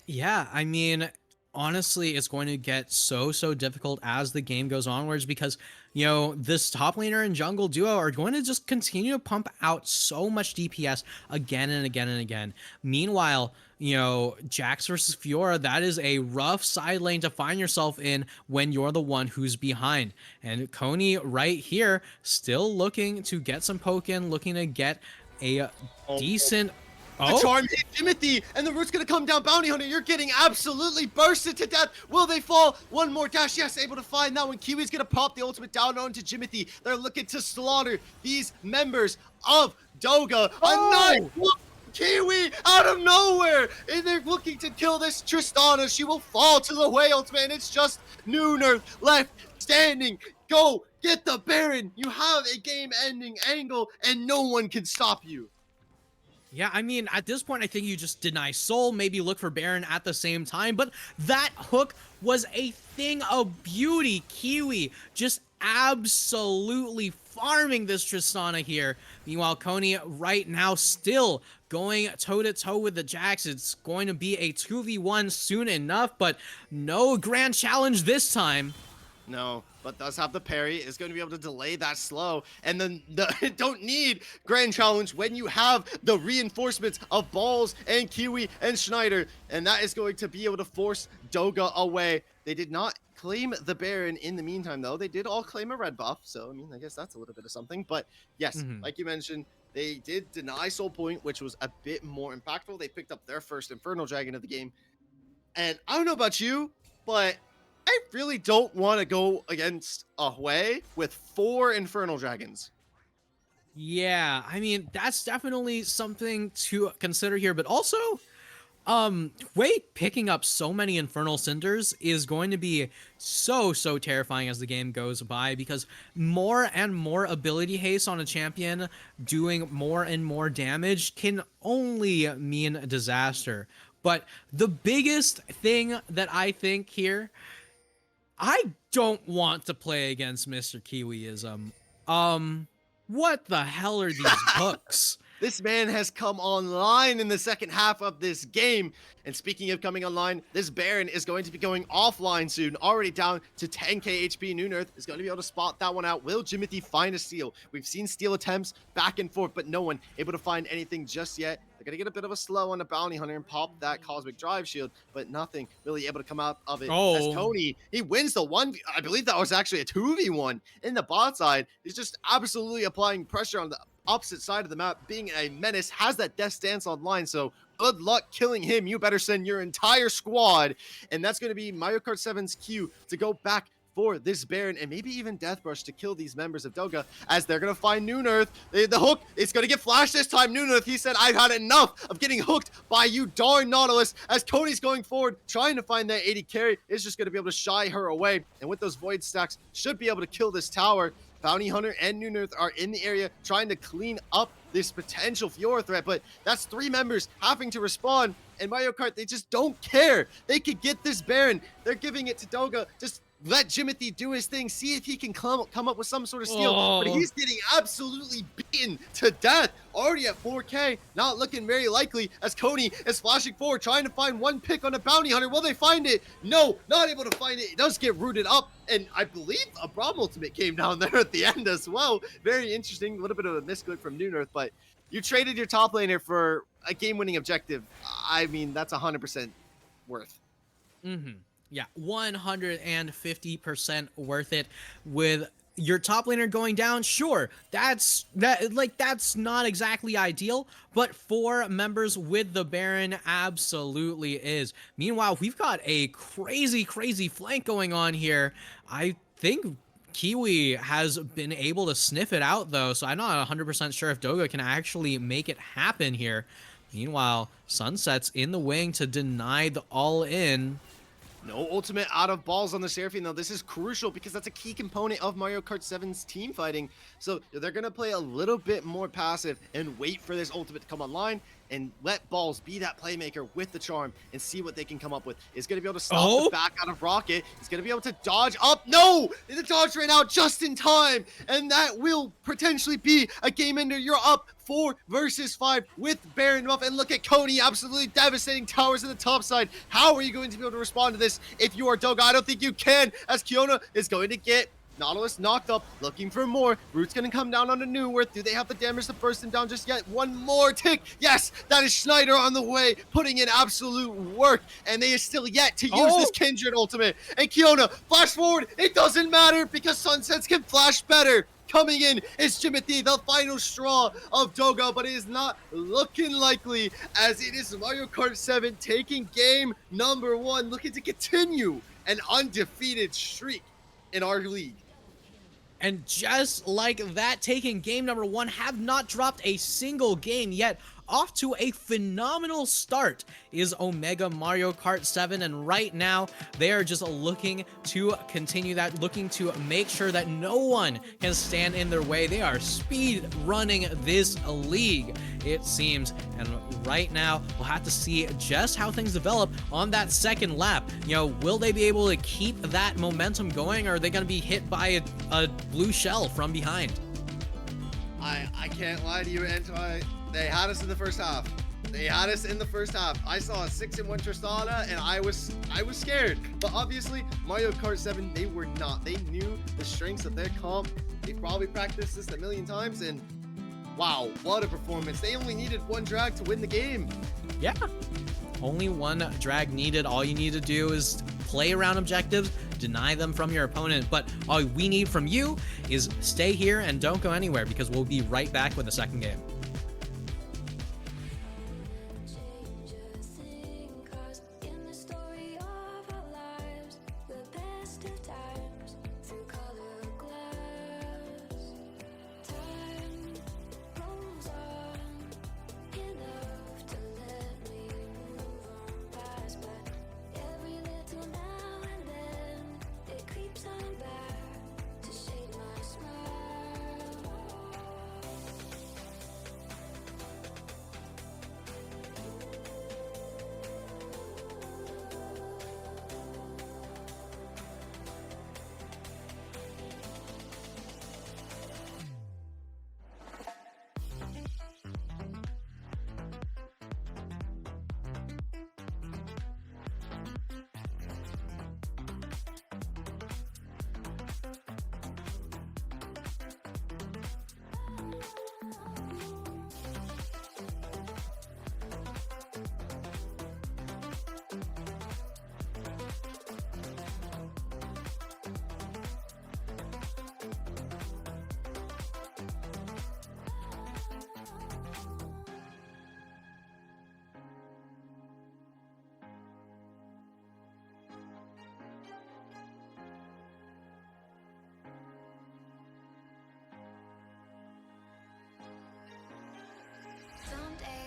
Yeah, I mean, honestly, it's going to get so difficult as the game goes onwards because, you know, this top laner and jungle duo are going to just continue to pump out so much DPS again and again and again. Meanwhile, you know, Jax versus Fiora, that is a rough side lane to find yourself in when you're the one who's behind. And Coney right here, still looking to get some poke in, looking to get a decent... The charm hit Timothy, and the root's gonna come down. Bounty Hunter, you're getting absolutely bursted to death. Will they fall? One more dash, yes, able to find that one. Kiwi's gonna pop the ultimate down onto Jimothy. They're looking to slaughter these members of Doga. A nice Kiwi out of nowhere, and they're looking to kill this Tristana. She will fall to the way ultimate, and it's just Nooner left standing. Go get the Baron. You have a game-ending angle, and no one can stop you. Yeah, I mean, at this point, I think you just deny Soul, maybe look for Baron at the same time, but that hook was a thing of beauty. Kiwi just absolutely farming this Tristana here. Meanwhile, Coney right now still going toe-to-toe with the Jax. It's going to be a 2v1 soon enough, but no grand challenge this time. No, but does have the parry, is going to be able to delay that slow, and then don't need grand challenge when you have the reinforcements of Balls and Kiwi and Schneider, and that is going to be able to force Doga away. They did not claim the Baron in the meantime, though. They did all claim a red buff, so I mean, I guess that's a little bit of something. But yes, like you mentioned, they did deny Soul Point, which was a bit more impactful. They picked up their first Infernal Dragon of the game, and I don't know about you, but I really don't want to go against a Hwei with 4 Infernal Dragons. Yeah, I mean, that's definitely something to consider here, but also, Hwei picking up so many Infernal Cinders is going to be so terrifying as the game goes by, because more and more ability haste on a champion doing more and more damage can only mean disaster. But the biggest thing that I think here, I don't want to play against Mr. Kiwiism. What the hell are these hooks? This man has come online in the second half of this game. And speaking of coming online, this Baron is going to be going offline soon. Already down to 10k HP. Noonerth is going to be able to spot that one out. Will Jimothy find a steal? We've seen steal attempts back and forth, but no one able to find anything just yet. They're going to get a bit of a slow on the Bounty Hunter and pop that Cosmic Drive shield, but nothing really able to come out of it. As Coney, he wins the 1v. I believe that was actually a 2v1 in the bot side. He's just absolutely applying pressure on the opposite side of the map, being a menace, has that death stance online, so good luck killing him. You better send your entire squad, and that's going to be Mario Kart 7's cue to go back for this Baron and maybe even Deathbrush to kill these members of Doga, as they're going to find Noonerth. The hook, it's going to get flashed this time. Noonerth, he said, I've had enough of getting hooked by you darn Nautilus, as Cody's going forward, trying to find that 80 carry, is just going to be able to shy her away, and with those Void stacks, should be able to kill this tower. Bounty Hunter and New are in the area trying to clean up this potential Fiora threat, but that's 3 members having to respond, and Mario Kart, they just don't care. They could get this Baron. They're giving it to Doga. Just let Jimothy do his thing, see if he can come up with some sort of steal, but he's getting absolutely beaten to death. Already at 4K, not looking very likely as Coney is flashing forward, trying to find one pick on a Bounty Hunter. Will they find it? No, not able to find it. It does get rooted up, and I believe a Braum ultimate came down there at the end as well. Very interesting, a little bit of a misclick from New, but you traded your top laner for a game-winning objective. I mean, that's 100% worth. Yeah, 150% worth it. With your top laner going down, sure, that's not exactly ideal, but 4 members with the Baron absolutely is. Meanwhile, we've got a crazy flank going on here. I think Kiwi has been able to sniff it out though, so I'm not 100% sure if Doga can actually make it happen here. Meanwhile, Sunset's in the wing to deny the all-in. No ultimate out of balls on the Seraphine, though. This is crucial because that's a key component of Mario Kart 7's team fighting. So they're going to play a little bit more passive and wait for this ultimate to come online and let Balls be that playmaker with the charm and see what they can come up with. Is going to be able to stop the back out of Rocket. He's going to be able to dodge up. No! The dodge ran out just in time, and that will potentially be a game ender. You're up 4 versus 5 with Baron buff, and look at Coney absolutely devastating towers in the top side. How are you going to be able to respond to this if you are Doga? I don't think you can, as Kiona is going to get Nautilus knocked up, looking for more. Root's gonna come down on a New. Do they have the damage to burst him down just yet? One more tick. Yes, that is Schneider on the way, putting in absolute work, and they are still yet to use this Kindred ultimate. And Kiona, flash forward. It doesn't matter because Sunsets can flash better. Coming in is Jimothy, the final straw of Doga, but it is not looking likely as it is Mario Kart 7 taking game number 1, looking to continue an undefeated streak in our league. And just like that, taking game number 1, have not dropped a single game yet. Off to a phenomenal start is Omega Mario Kart 7, and right now they are just looking to continue that, looking to make sure that no one can stand in their way. They are speed running this league, it seems, and right now we'll have to see just how things develop on that second lap. You know, will they be able to keep that momentum going, or are they going to be hit by a blue shell from behind? I can't lie to you, Antoine. They had us in the first half. I saw a 6-1 Tristana, and I was scared. But obviously, Mario Kart 7, they were not. They knew the strengths of their comp. They probably practiced this a million times, and wow, what a performance. They only needed 1 drag to win the game. Yeah, only 1 drag needed. All you need to do is play around objectives, deny them from your opponent. But all we need from you is stay here and don't go anywhere, because we'll be right back with the second game.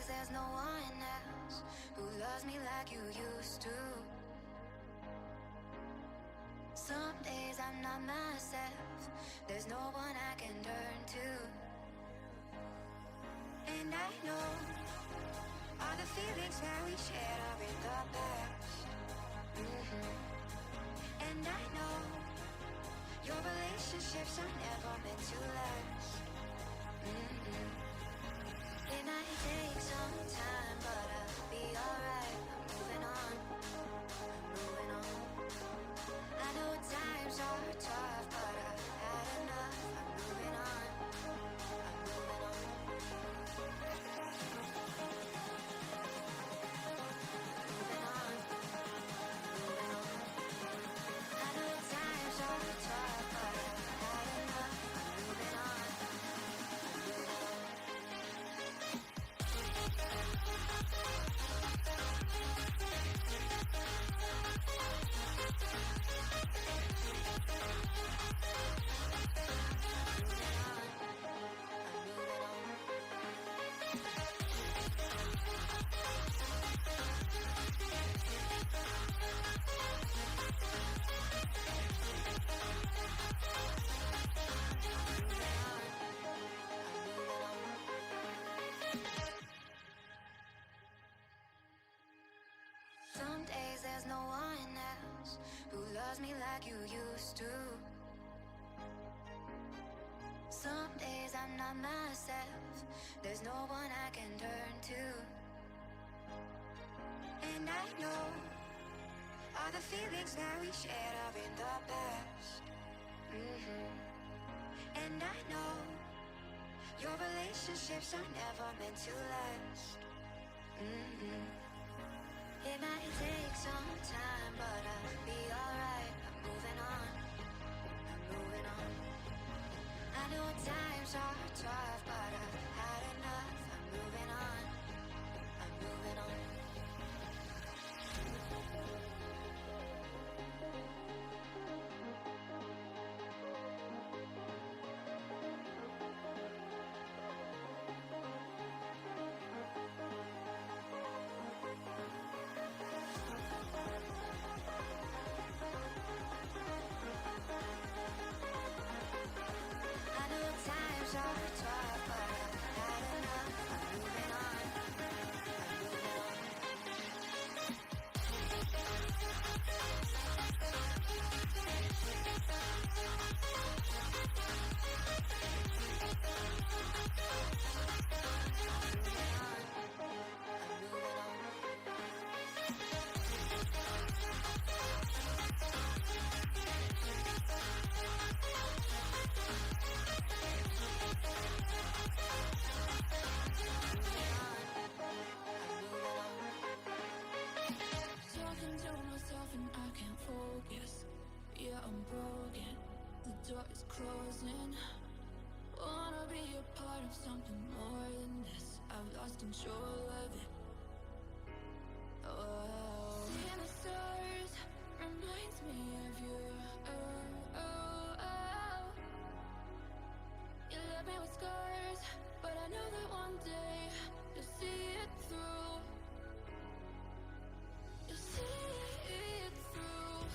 There's no one else who loves me like you used to. Some days I'm not myself. There's no one I can turn to. And I know all the feelings that we shared are in the past. And I know your relationships are never meant to last. It might take some time, but I'll be alright. I'm moving on, I'm moving on. I know times are tough, but I've had enough. I'm moving on, I'm moving on. Moving on, moving on. I know times are tough, but I've had enough. I'm moving on, I'm moving on. Some days there's no one else who loves me like you used to. Some days I'm not myself. There's no one I can turn to. And I know all the feelings that we shared are in the past. And I know your relationships are never meant to last. It might take some time, but I'll be alright. I'm moving on, I'm moving on. I know times are tough, but I've had enough. I'm moving on, I'm moving on. I know times are tough, but I've had enough. I'm moving on, I'm moving on. Talking to myself and I can't focus. Yeah, I'm broken. The door is closing. Wanna be a part of something more than this. I've lost control of it. Oh, seeing the stars reminds me of you. Oh, oh, oh. You left me with scars, but I know that one day you'll see it through. You'll see it through.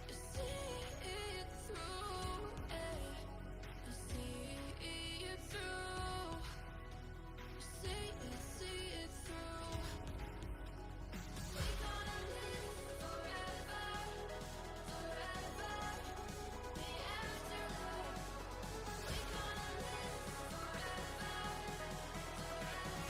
You'll see it through. Eh. You'll see it through. You'll see it through. We gonna live forever, forever. The afterlife. We gonna live forever, forever.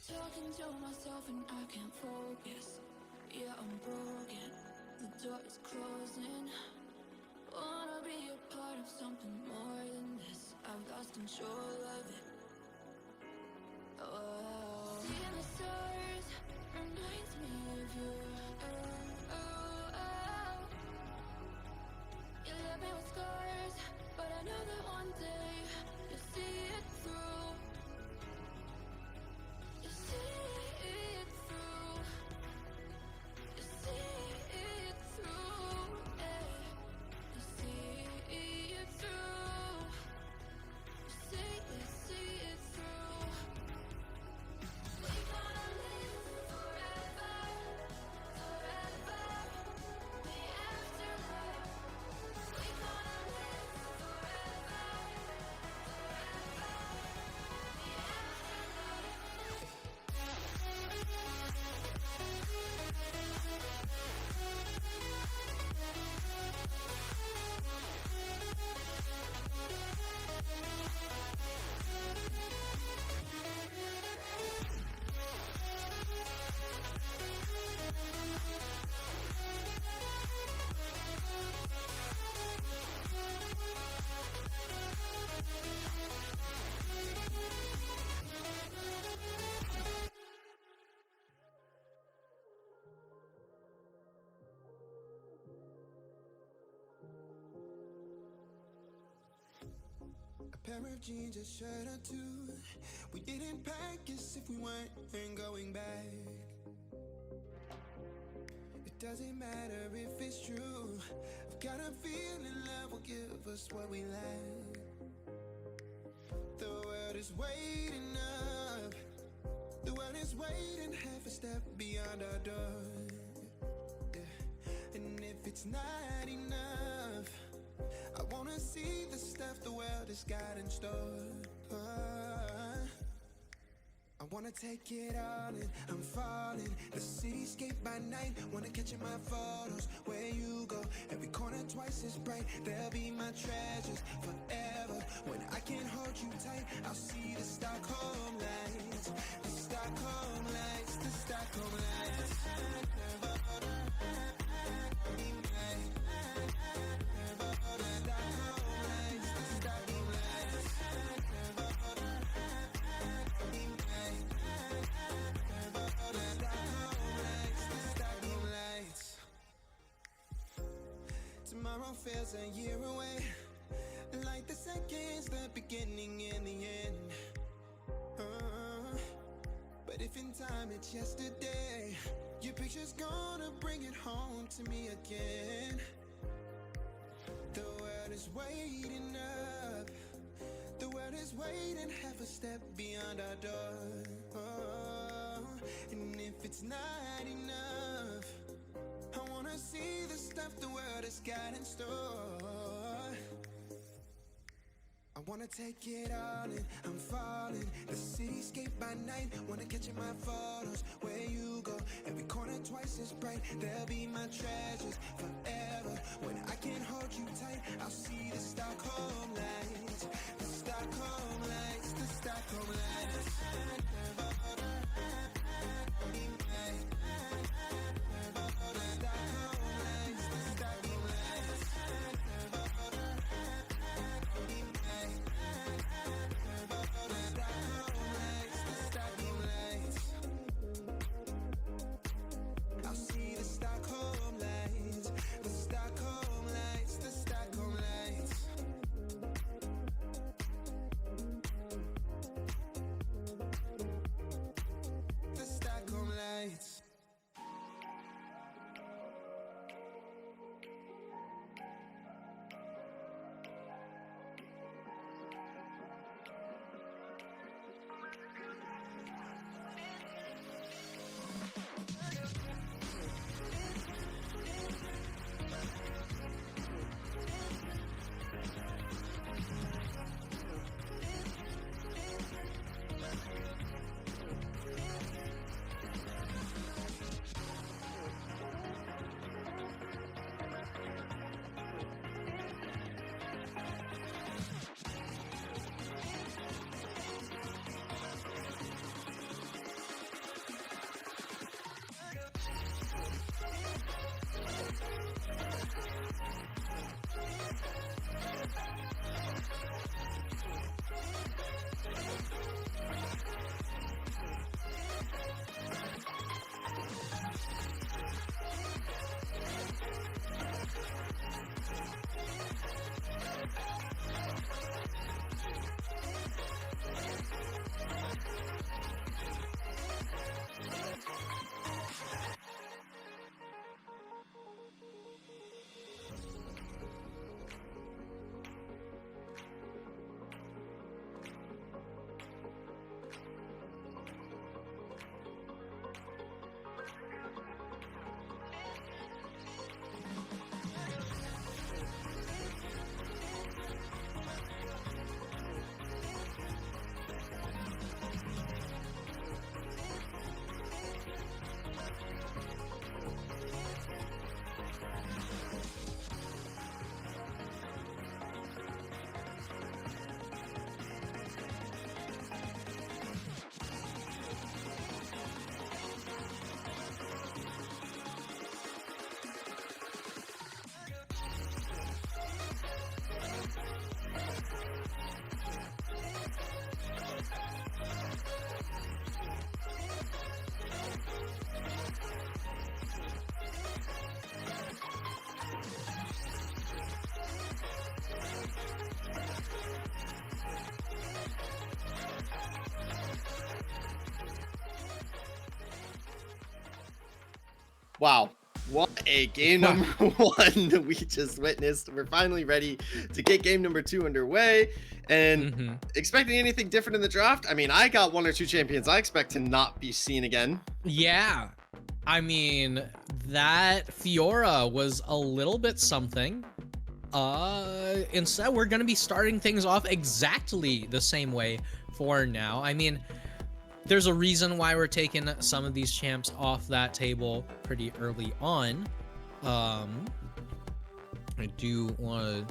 The Talking to myself and I can't focus. Yeah, I'm broken. The door is closing. Wanna be a part of something more than this. I've lost control of it. Oh, seeing the stars Pair of jeans, a shirt or two. We didn't pack as if we weren't going back. It doesn't matter if it's true. I've got a feeling love will give us what we lack. The world is waiting up. The world is waiting half a step beyond our door. Yeah. And if it's not enough, I wanna see the stuff the world has got in store. I wanna take it all in, I'm falling. The cityscape by night, wanna catch in my photos. Where you go, every corner twice as bright. They'll be my treasures forever. When I can't hold you tight, I'll see the Stockholm lights. The Stockholm lights, the Stockholm lights. Tomorrow feels a year away, like the seconds, the beginning and the end. But if in time it's yesterday, your picture's gonna bring it home to me again. The world is waiting up. The world is waiting half a step beyond our door. And if it's not enough, I wanna see the stuff the world has got in store. I wanna take it all in, I'm falling. The cityscape by night, wanna catch in my photos. Where you go, every corner twice as bright. They'll be my treasures forever. When I can't hold you tight, I'll see the Stockholm lights. The Stockholm lights, the Stockholm lights. I'll see the Stockholm lights, the Wow. What a game number 1 we just witnessed. We're finally ready to get game number 2 underway. And expecting anything different in the draft? I mean, I got 1 or 2 champions I expect to not be seen again. Yeah. I mean, that Fiora was a little bit something. Instead, we're going to be starting things off exactly the same way for now. I mean, there's a reason why we're taking some of these champs off that table pretty early on. I do wonder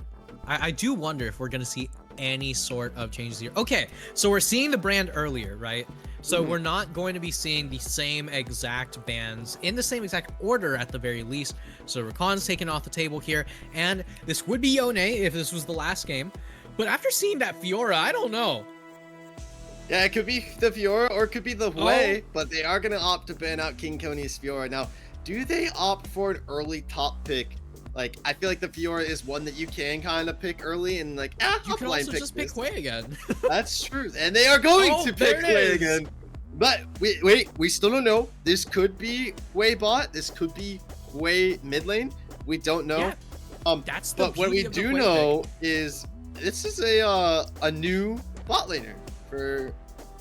if we're going to see any sort of changes here. Okay, so we're seeing the brand earlier, right? So we're not going to be seeing the same exact bands in the same exact order at the very least. So Rakan's taken off the table here, and this would be Yone if this was the last game. But after seeing that Fiora, I don't know. Yeah, it could be the Fiora or it could be the Hui, but they are going to opt to ban out King Kony's Fiora. Now, do they opt for an early top pick? Like, I feel like the Fiora is one that you can kind of pick early and like, you can also just pick Hui again. That's true. And they are going to pick Hui again. But wait, we still don't know. This could be Hui bot. This could be Hui mid lane. We don't know. Yeah, that's the but what we do know is this is a new bot laner for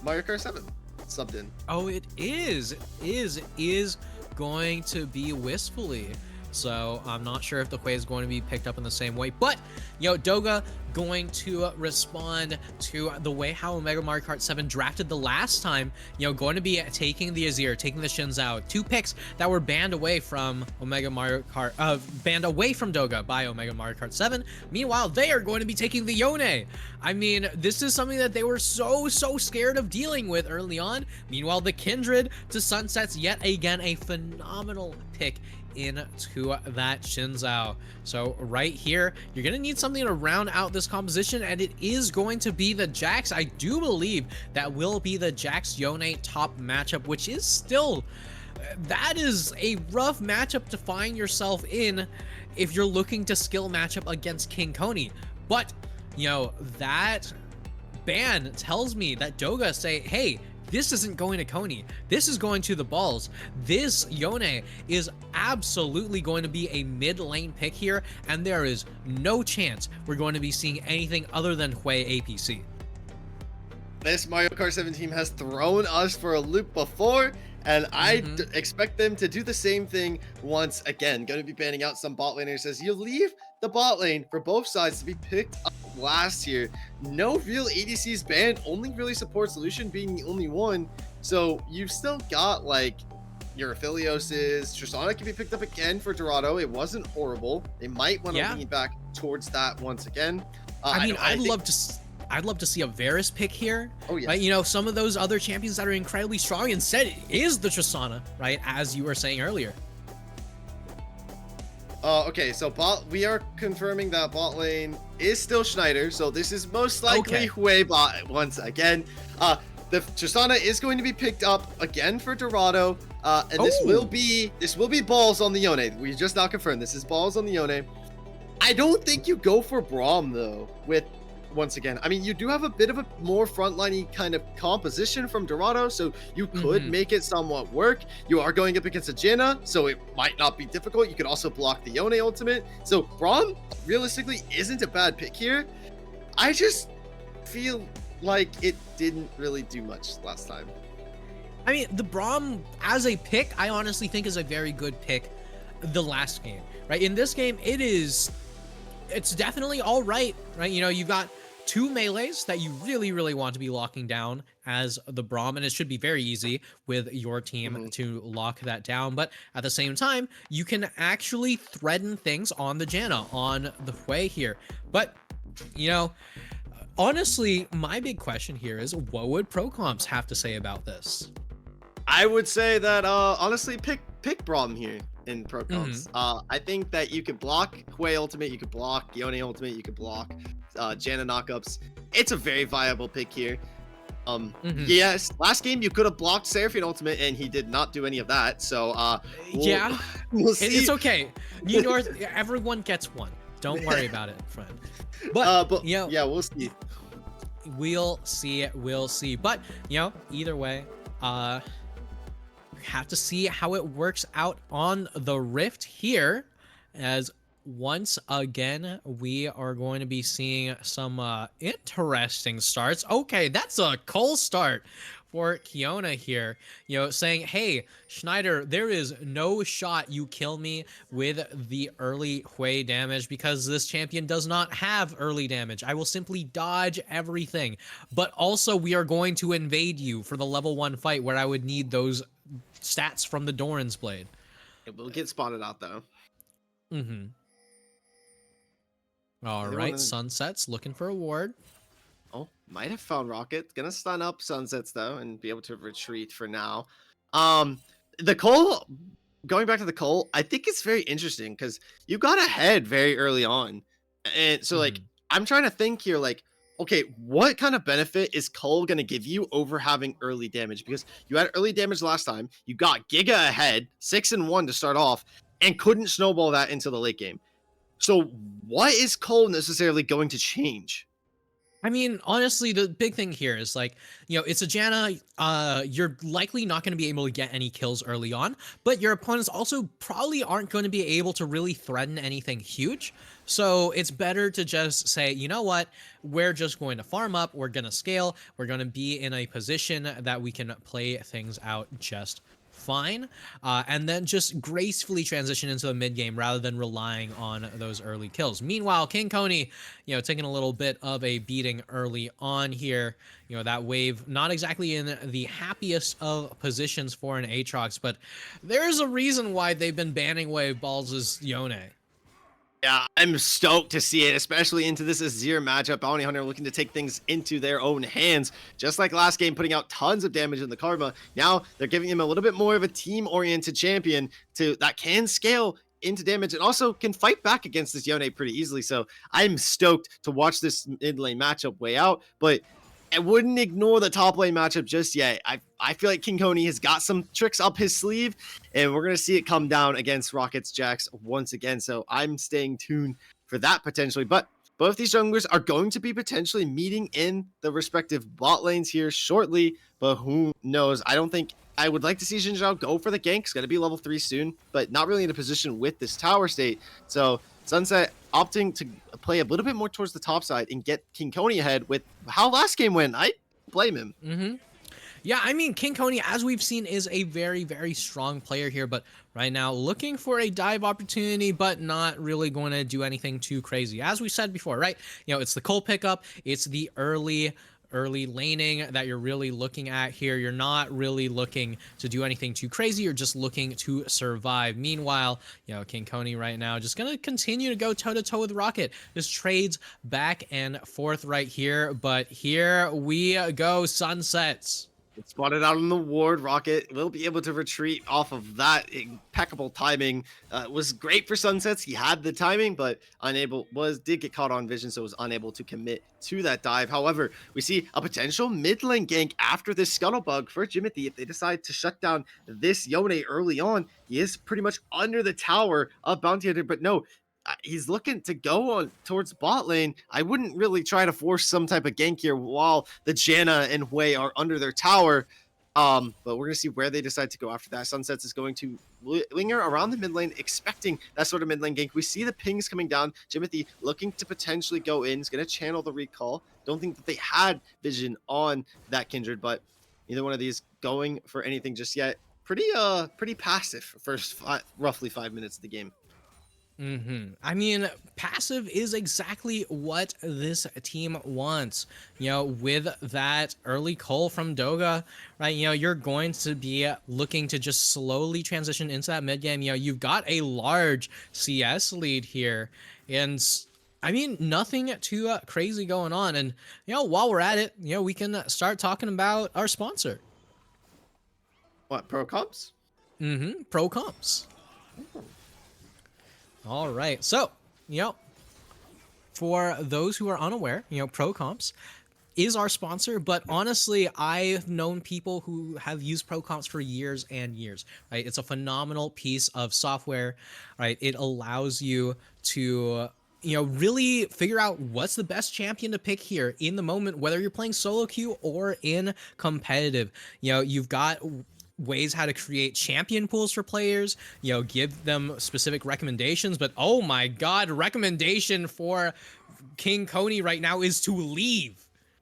Mario Kart 7 subbed in. Oh, it is. It is going to be Wistfully. So I'm not sure if the Hui is going to be picked up in the same way, but Doga going to respond to the way how Omega Mario Kart 7 drafted the last time, going to be taking the Azir, taking the Xin Zhao, 2 picks that were banned away from Omega Mario Kart, banned away from Doga by Omega Mario Kart 7. Meanwhile, they are going to be taking the Yone. I mean, this is something that they were so scared of dealing with early on. Meanwhile, the Kindred to Sunsets, yet again, a phenomenal pick into that Xin Zhao. So right here, you're going to need something to round out this composition, and it is going to be the Jax. I do believe that will be the Jax Yone top matchup, which is still, that is a rough matchup to find yourself in if you're looking to skill matchup against King Kony. But, that ban tells me that Doga say, hey, this isn't going to Kony. This is going to the balls. This Yone is absolutely going to be a mid lane pick here, and there is no chance we're going to be seeing anything other than Hui APC. This Mario Kart 7 team has thrown us for a loop before, and I expect them to do the same thing once again. Going to be banning out some bot laners as you leave the bot lane for both sides to be picked up last year. No real ADCs banned, only really support solution being the only one. So you've still got like your Aphelioses. Tristana can be picked up again for Dorado. It wasn't horrible. They might want to lean back towards that once again. I mean, I'd love to see a Varus pick here. Oh yeah. Right? Some of those other champions that are incredibly strong instead is the Tristana, right? As you were saying earlier. Okay, so we are confirming that bot lane is still Schneider, so this is most likely Hui bot once again. The Tristana is going to be picked up again for Dorado, and this will be balls on the Yone. We just now confirmed this is balls on the Yone. I don't think you go for Braum though with. Once again, I mean, you do have a bit of a more frontliney kind of composition from Dorado, so you could make it somewhat work. You are going up against a Janna, so it might not be difficult. You could also block the Yone ultimate. So Braum realistically isn't a bad pick here. I just feel like it didn't really do much last time. I mean, the Braum as a pick, I honestly think is a very good pick the last game, right? In this game, it's definitely all right? You've got 2 melees that you really want to be locking down as the Braum, and it should be very easy with your team to lock that down. But at the same time, you can actually threaten things on the Janna, on the Hui here. But, honestly, my big question here is, what would pro comps have to say about this? I would say that, honestly, pick Braum here in pro comps. I think that you could block Hui ultimate, you could block Yone ultimate, you could block Janna knockups. It's a very viable pick here. Yes, last game you could have blocked Seraphine ultimate and he did not do any of that. So we'll see. It's okay. Everyone gets one. Don't worry about it, friend. But yeah, we'll see. We'll see. But either way, have to see how it works out on the Rift here, as once again we are going to be seeing some interesting starts. Okay, that's a Cole start for Kiona here, saying, hey, Schneider, there is no shot you kill me with the early Hui damage because this champion does not have early damage. I will simply dodge everything. But also, we are going to invade you for the level 1 fight where I would need those stats from the Doran's Blade. It will get spotted out, though. Mm-hmm. All Either right, one of- Sunset's looking for a ward. Oh, might have found Rocket. Gonna stun up Sunsets, though, and be able to retreat for now. The Cole, going back to the Cole, I think it's very interesting because you got ahead very early on. And so, like, I'm trying to think here, like, okay, what kind of benefit is Cole going to give you over having early damage? Because you had early damage last time, you got Giga ahead, 6-1 to start off, and couldn't snowball that into the late game. So what is Cole necessarily going to change? I mean, honestly, the big thing here is like, it's a Janna. You're likely not going to be able to get any kills early on, but your opponents also probably aren't going to be able to really threaten anything huge. So it's better to just say, you know what, we're just going to farm up. We're going to scale. We're going to be in a position that we can play things out just fine, and then just gracefully transition into the mid game rather than relying on those early kills. Meanwhile, King Coney, taking a little bit of a beating early on here. That wave not exactly in the happiest of positions for an Aatrox, but there's a reason why they've been banning wave balls as Yone. Yeah, I'm stoked to see it, especially into this Azir matchup. Bounty Hunter looking to take things into their own hands. Just like last game, putting out tons of damage in the Karma. Now they're giving him a little bit more of a team-oriented champion that can scale into damage and also can fight back against this Yone pretty easily. So I'm stoked to watch this mid lane matchup way out, but I wouldn't ignore the top lane matchup just yet. I feel like King Coney has got some tricks up his sleeve, and we're going to see it come down against Rockets Jax once again. So I'm staying tuned for that potentially. But both these junglers are going to be potentially meeting in the respective bot lanes here shortly, but who knows? I don't think I would like to see Xin Zhao go for the gank. It's going to be level 3 soon, but not really in a position with this tower state. So Sunset opting to play a little bit more towards the top side and get King Coney ahead with how last game went. I blame him. Mm-hmm. Yeah, I mean, King Coney, as we've seen, is a very, very strong player here, but right now looking for a dive opportunity, but not really going to do anything too crazy. As we said before, right? It's the Cole pickup, it's the early laning that you're really looking at here. You're not really looking to do anything too crazy. You're just looking to survive. Meanwhile, King Coney right now just going to continue to go toe-to-toe with Rocket. Just trades back and forth right here. But here we go, Sunsets. It's spotted out on the ward. Rocket will be able to retreat off of that impeccable timing. It was great for Sunsets. He had the timing, but did get caught on vision, so was unable to commit to that dive. However, we see a potential mid lane gank after this Scuttlebug for Jimothy. If they decide to shut down this Yone early on, he is pretty much under the tower of Bounty Hunter, but no, he's looking to go on towards bot lane. I wouldn't really try to force some type of gank here while the Janna and Hui are under their tower. But we're going to see where they decide to go after that. Sunsets is going to linger around the mid lane, expecting that sort of mid lane gank. We see the pings coming down. Jimothy looking to potentially go in. He's going to channel the recall. Don't think that they had vision on that Kindred, but neither one of these going for anything just yet. Pretty passive first roughly 5 minutes of the game. I mean, passive is exactly what this team wants. With that early Cole from Doga, right? You're going to be looking to just slowly transition into that mid game. You've got a large CS lead here, and I mean, nothing too crazy going on. And while we're at it, we can start talking about our sponsor. What, Pro Comps? Pro Comps. All right, so for those who are unaware, Pro Comps is our sponsor, but honestly, I've known people who have used Pro Comps for years and years, right? It's a phenomenal piece of software, right? It allows you to really figure out what's the best champion to pick here in the moment, whether you're playing solo queue or in competitive. You've got ways how to create champion pools for players, give them specific recommendations. But oh my god, recommendation for King Coney right now is to leave.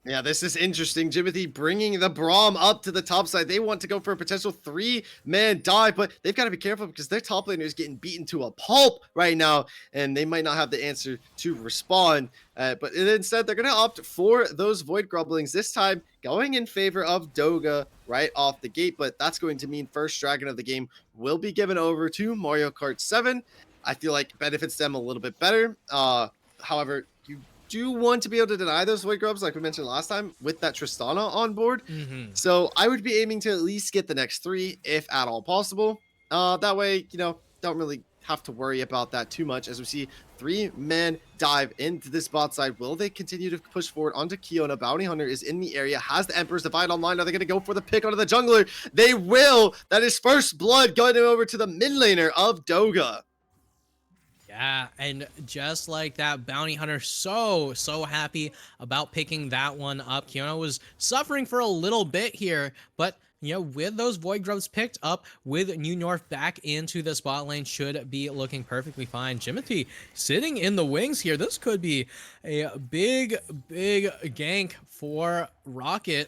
Yeah, this is interesting. Jimothy bringing the Braum up to the top side. They want to go for a potential 3-man dive, but they've got to be careful because their top laner is getting beaten to a pulp right now, and they might not have the answer to respond. But instead, they're going to opt for those Void Grumblings, this time going in favor of Doga right off the gate. But that's going to mean first Dragon of the game will be given over to Mario Kart 7. I feel like benefits them a little bit better. However, you do want to be able to deny those Void Grubs, like we mentioned last time, with that Tristana on board. So I would be aiming to at least get the next 3, if at all possible. That way, don't really have to worry about that too much. As we see 3-man dive into this bot side. Will they continue to push forward onto Kiona? Bounty Hunter is in the area, has the Emperor's Divide online. Are they going to go for the pick onto the jungler? They will. That is first blood going over to the mid laner of Doga. Yeah, and just like that, Bounty Hunter so happy about picking that one up. Kiona was suffering for a little bit here, but with those Void Grubs picked up, with New North back into the spot lane, should be looking perfectly fine. Jimothy sitting in the wings here. This could be a big gank for Rocket.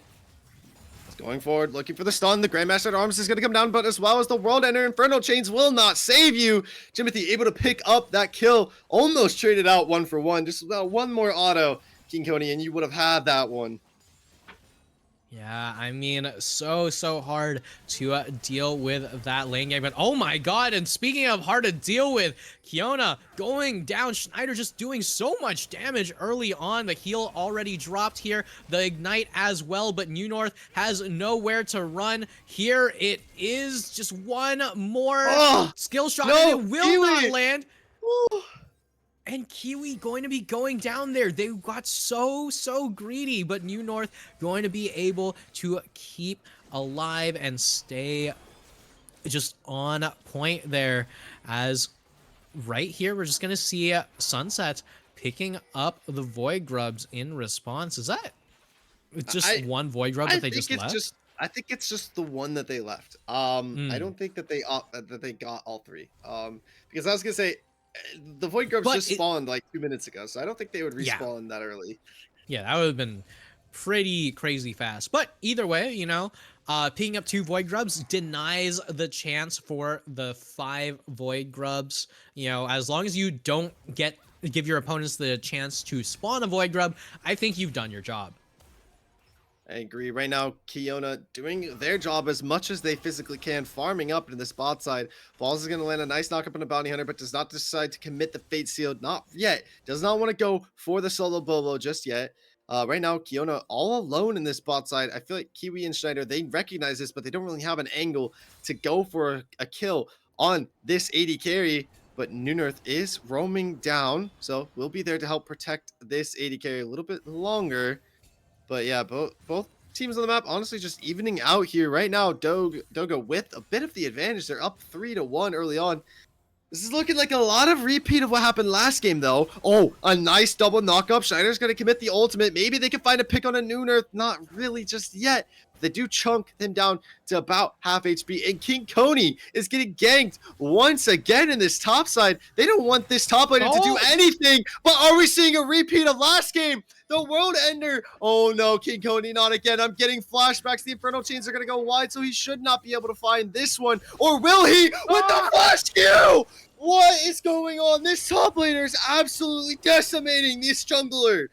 Going forward, looking for the stun. The Grandmaster at Arms is going to come down, but as well as the World Ender, Inferno Chains will not save you. Jimothy able to pick up that kill. Almost traded out 1 for 1. Just one more auto, King Coney, and you would have had that one. Yeah, I mean, so hard to deal with that lane game. But oh my god, and speaking of hard to deal with, Kiona going down. Schneider just doing so much damage early on. The heal already dropped here. The Ignite as well, but New North has nowhere to run. Here it is. Just one more skill shot, and it will not land. And Kiwi going to be going down there. They got so greedy, but New North going to be able to keep alive and stay just on point there. As right here, we're just going to see Sunset picking up the Void Grubs in response. Is that just one Void Grub that they just left? I think it's just the one that they left. I don't think that they got all 3. Because I was going to say, the Void Grubs just spawned like 2 minutes ago, so I don't think they would respawn that early. Yeah, that would have been pretty crazy fast. But either way, picking up 2 Void Grubs denies the chance for the 5 Void Grubs. As long as you don't give your opponents the chance to spawn a Void Grub, I think you've done your job. I agree. Right now, Kiona doing their job as much as they physically can, farming up in the spot side. Balls is going to land a nice knockup on a Bounty Hunter, but does not decide to commit the Fate Seal. Not yet. Does not want to go for the solo Bobo just yet. Right now, Kiona all alone in this bot side. I feel like Kiwi and Schneider, they recognize this, but they don't really have an angle to go for a kill on this AD carry. But New North is roaming down, so we'll be there to help protect this AD carry a little bit longer. But yeah, both teams on the map, honestly, just evening out here. Right now, Doga with a bit of the advantage. They're up 3-1 early on. This is looking like a lot of repeat of what happened last game, though. Oh, a nice double knock-up. Schneider's going to commit the ultimate. Maybe they can find a pick on a New North. Not really just yet. They do chunk him down to about half HP. And King Coney is getting ganked once again in this top side. They don't want this top laner to do anything. But are we seeing a repeat of last game? The World Ender. Oh no, King Coney, not again. I'm getting flashbacks. The Infernal Chains are going to go wide, so he should not be able to find this one. Or will he? With the flash Q! What is going on? This top laner is absolutely decimating this jungler.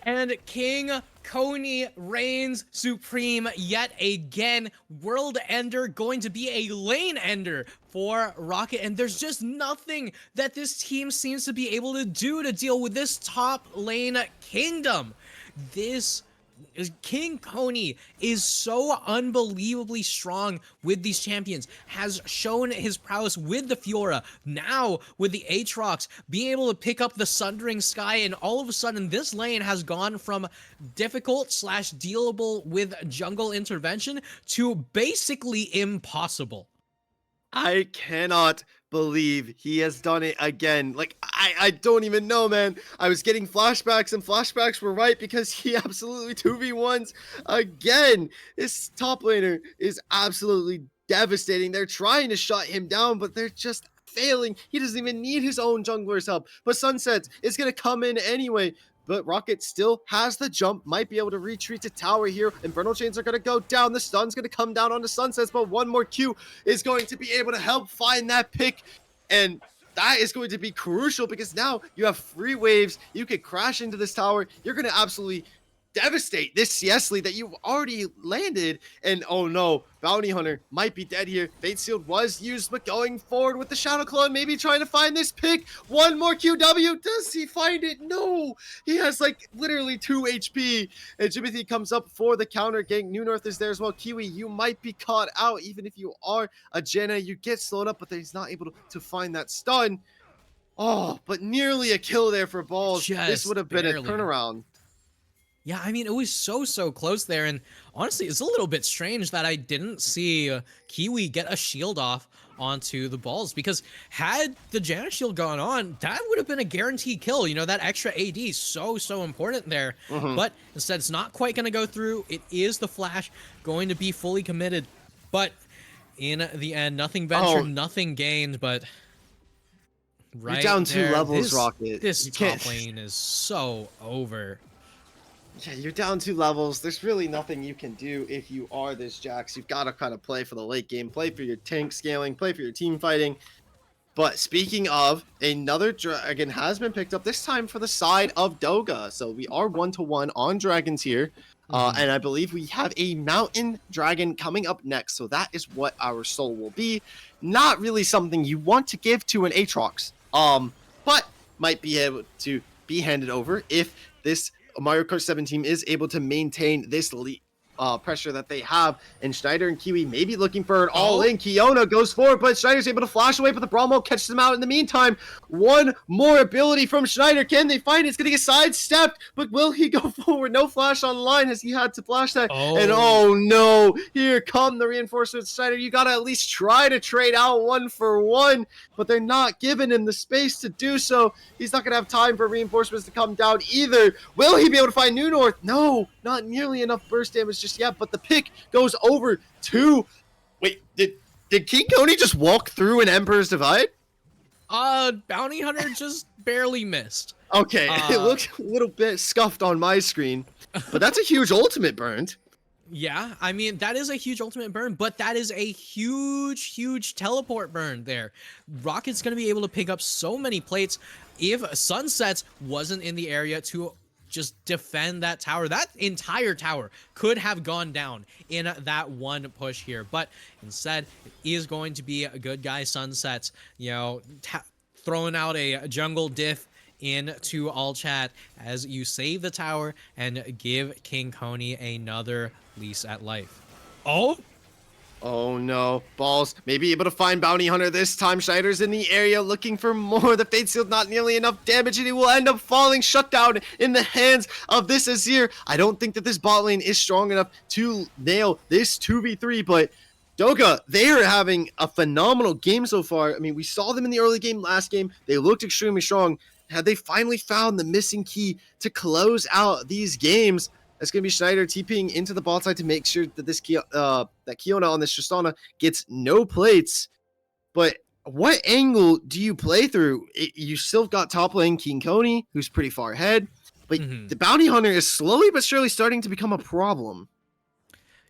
And King Coney reigns supreme yet again. World Ender going to be a lane ender for Rocket, and there's just nothing that this team seems to be able to do to deal with this top lane kingdom. This King Coney is so unbelievably strong with these champions, has shown his prowess with the Fiora, now with the Aatrox, being able to pick up the Sundering Sky, and all of a sudden this lane has gone from difficult / dealable with jungle intervention to basically impossible. I cannot believe he has done it again. Like, I don't even know, man. I was getting flashbacks, and flashbacks were right because he absolutely 2v1s again. This top laner is absolutely devastating. They're trying to shut him down, but they're just failing. He doesn't even need his own jungler's help. But Sunset is going to come in anyway. But Rocket still has the jump, might be able to retreat to tower here. Infernal Chains are going to go down. The stun's going to come down onto Sunsets, but one more Q is going to be able to help find that pick. And that is going to be crucial because now you have free waves. You could crash into this tower. You're going to absolutely devastate this CS lead that you've already landed. And oh no, Bounty Hunter might be dead here. Fate Sealed was used, but going forward with the Shadow Claw, maybe trying to find this pick. One more QW. Does he find it? No. He has like literally 2 HP. And Jimothy comes up for the counter gang. New North is there as well. Kiwi, you might be caught out. Even if you are a Jenna, you get slowed up, but he's not able to find that stun. Oh, but nearly a kill there for Balls. This would have been a turnaround. Yeah, I mean, it was so close there, and honestly, it's a little bit strange that I didn't see Kiwi get a shield off onto the Balls, because had the Janna shield gone on, that would have been a guaranteed kill. You know, that extra AD is so important there, but instead it's not quite going to go through. It is the flash going to be fully committed, but in the end, nothing ventured, nothing gained, but right You're down 2 levels, Rocket. This top lane is so over. Yeah, you're down 2 levels. There's really nothing you can do if you are this Jax. You've got to kind of play for the late game, play for your tank scaling, play for your team fighting. But speaking of, another dragon has been picked up, this time for the side of Doga. So we are 1-1 on dragons here. And I believe we have a mountain dragon coming up next. So that is what our soul will be. Not really something you want to give to an Aatrox. But might be able to be handed over if this Mario Kart 7 team is able to maintain this pressure that they have. And Schneider and Kiwi may be looking for an all-in. Kiona goes forward, but Schneider's able to flash away, but the Brahmo catches him out in the meantime. One more ability from Schneider. Can they find it? It's going to get sidestepped, but will he go forward? No flash online as he had to flash that. And oh no, here come the reinforcements. Schneider, you got to at least try to trade out 1 for 1, but they're not giving him the space to do so. He's not going to have time for reinforcements to come down either. Will he be able to find New North? No, not nearly enough burst damage just yet, but the pick goes over to... Wait, did King Coney just walk through an Emperor's Divide? Bounty Hunter just barely missed. Okay, it looks a little bit scuffed on my screen, but that's a huge ultimate burned. Yeah, I mean, that is a huge ultimate burn, but that is a huge teleport burn there. Rocket's going to be able to pick up so many plates. If Sunsets wasn't in the area to just defend that tower, that entire tower could have gone down in that one push here, but instead it is going to be a good guy Sunsets, you know, throwing out a jungle diff into all chat as you save the tower and give King Coney another lease at life. Oh no, Balls may be able to find Bounty Hunter this time. Schneider's in the area looking for more. The Fate Sealed not nearly enough damage, and he will end up falling shut down in the hands of this Azir. I don't think that this bot lane is strong enough to nail this 2v3, but Doga, they are having a phenomenal game so far. I mean, we saw them in the early game last game. They looked extremely strong. Had they finally found the missing key to close out these games? That's going to be Schneider TPing into the bot side to make sure that this that Kiona on this Tristana gets no plates. But what angle do you play through? You still got top lane King Coney, who's pretty far ahead. But the Bounty Hunter is slowly but surely starting to become a problem.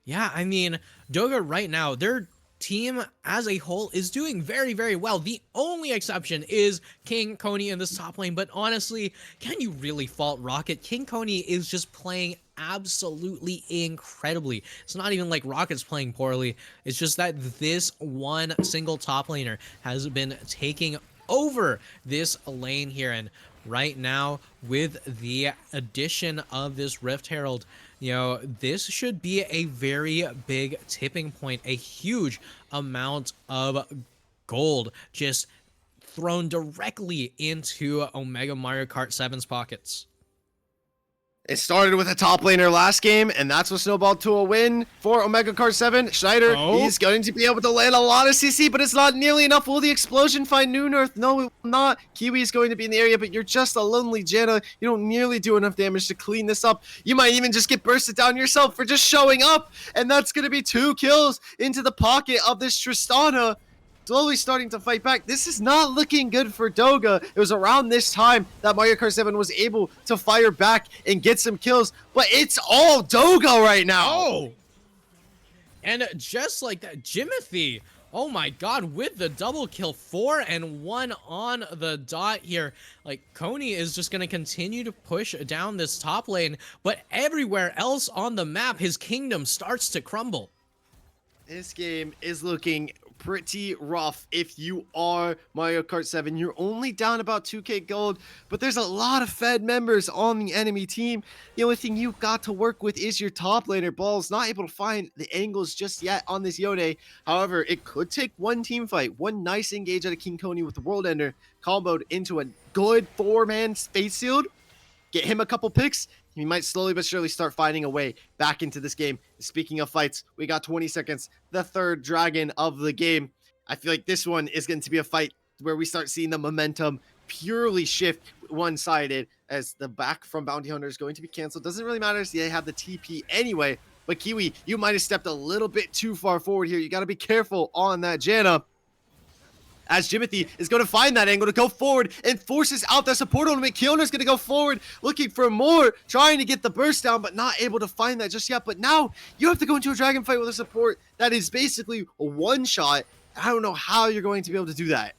Yeah, I mean, Doga right now, their team as a whole is doing very well. The only exception is King Coney in this top lane, but honestly, can you really fault Rocket? King Coney is just playing absolutely incredibly. It's not even like Rocket's playing poorly. It's just that this one single top laner has been taking over this lane here, and right now with the addition of this Rift Herald, you know, this should be a very big tipping point, a huge amount of gold just thrown directly into Omega Mario Kart 7's pockets. It started with a top laner last game, and that's what snowballed to a win for Omega Kart 7. Schneider, he's going to be able to land a lot of CC, but it's not nearly enough. Will the explosion find New North? No, it will not. Kiwi is going to be in the area, but you're just a lonely Janna. You don't nearly do enough damage to clean this up. You might even just get bursted down yourself for just showing up, and that's going to be 2 kills into the pocket of this Tristana. Slowly starting to fight back. This is not looking good for Doga. It was around this time that Mario Kart 7 was able to fire back and get some kills, but it's all Doga right now. Oh, and just like that, Jimothy, oh my god, with the double kill, 4 and 1 on the dot here. Like, Coney is just going to continue to push down this top lane, but everywhere else on the map, his kingdom starts to crumble. This game is looking pretty rough if you are Mario Kart 7. You're only down about 2k gold, but there's a lot of Fed members on the enemy team. The only thing you got to work with is your top laner. Ball's not able to find the angles just yet on this Yone. However, it could take one team fight, one nice engage out of King Coney with the World Ender comboed into a good 4-man space shield. Get him a couple picks. He might slowly but surely start finding a way back into this game. Speaking of fights, we got 20 seconds. The third dragon of the game. I feel like this one is going to be a fight where we start seeing the momentum purely shift one-sided as the back from Bounty Hunter is going to be canceled. Doesn't really matter as they have the TP anyway. But Kiwi, you might have stepped a little bit too far forward here. You got to be careful on that Janna, as Jimothy is going to find that angle to go forward and forces out that support element. Kiona's going to go forward, looking for more, trying to get the burst down, but not able to find that just yet. But now you have to go into a dragon fight with a support that is basically a one-shot. I don't know how you're going to be able to do that.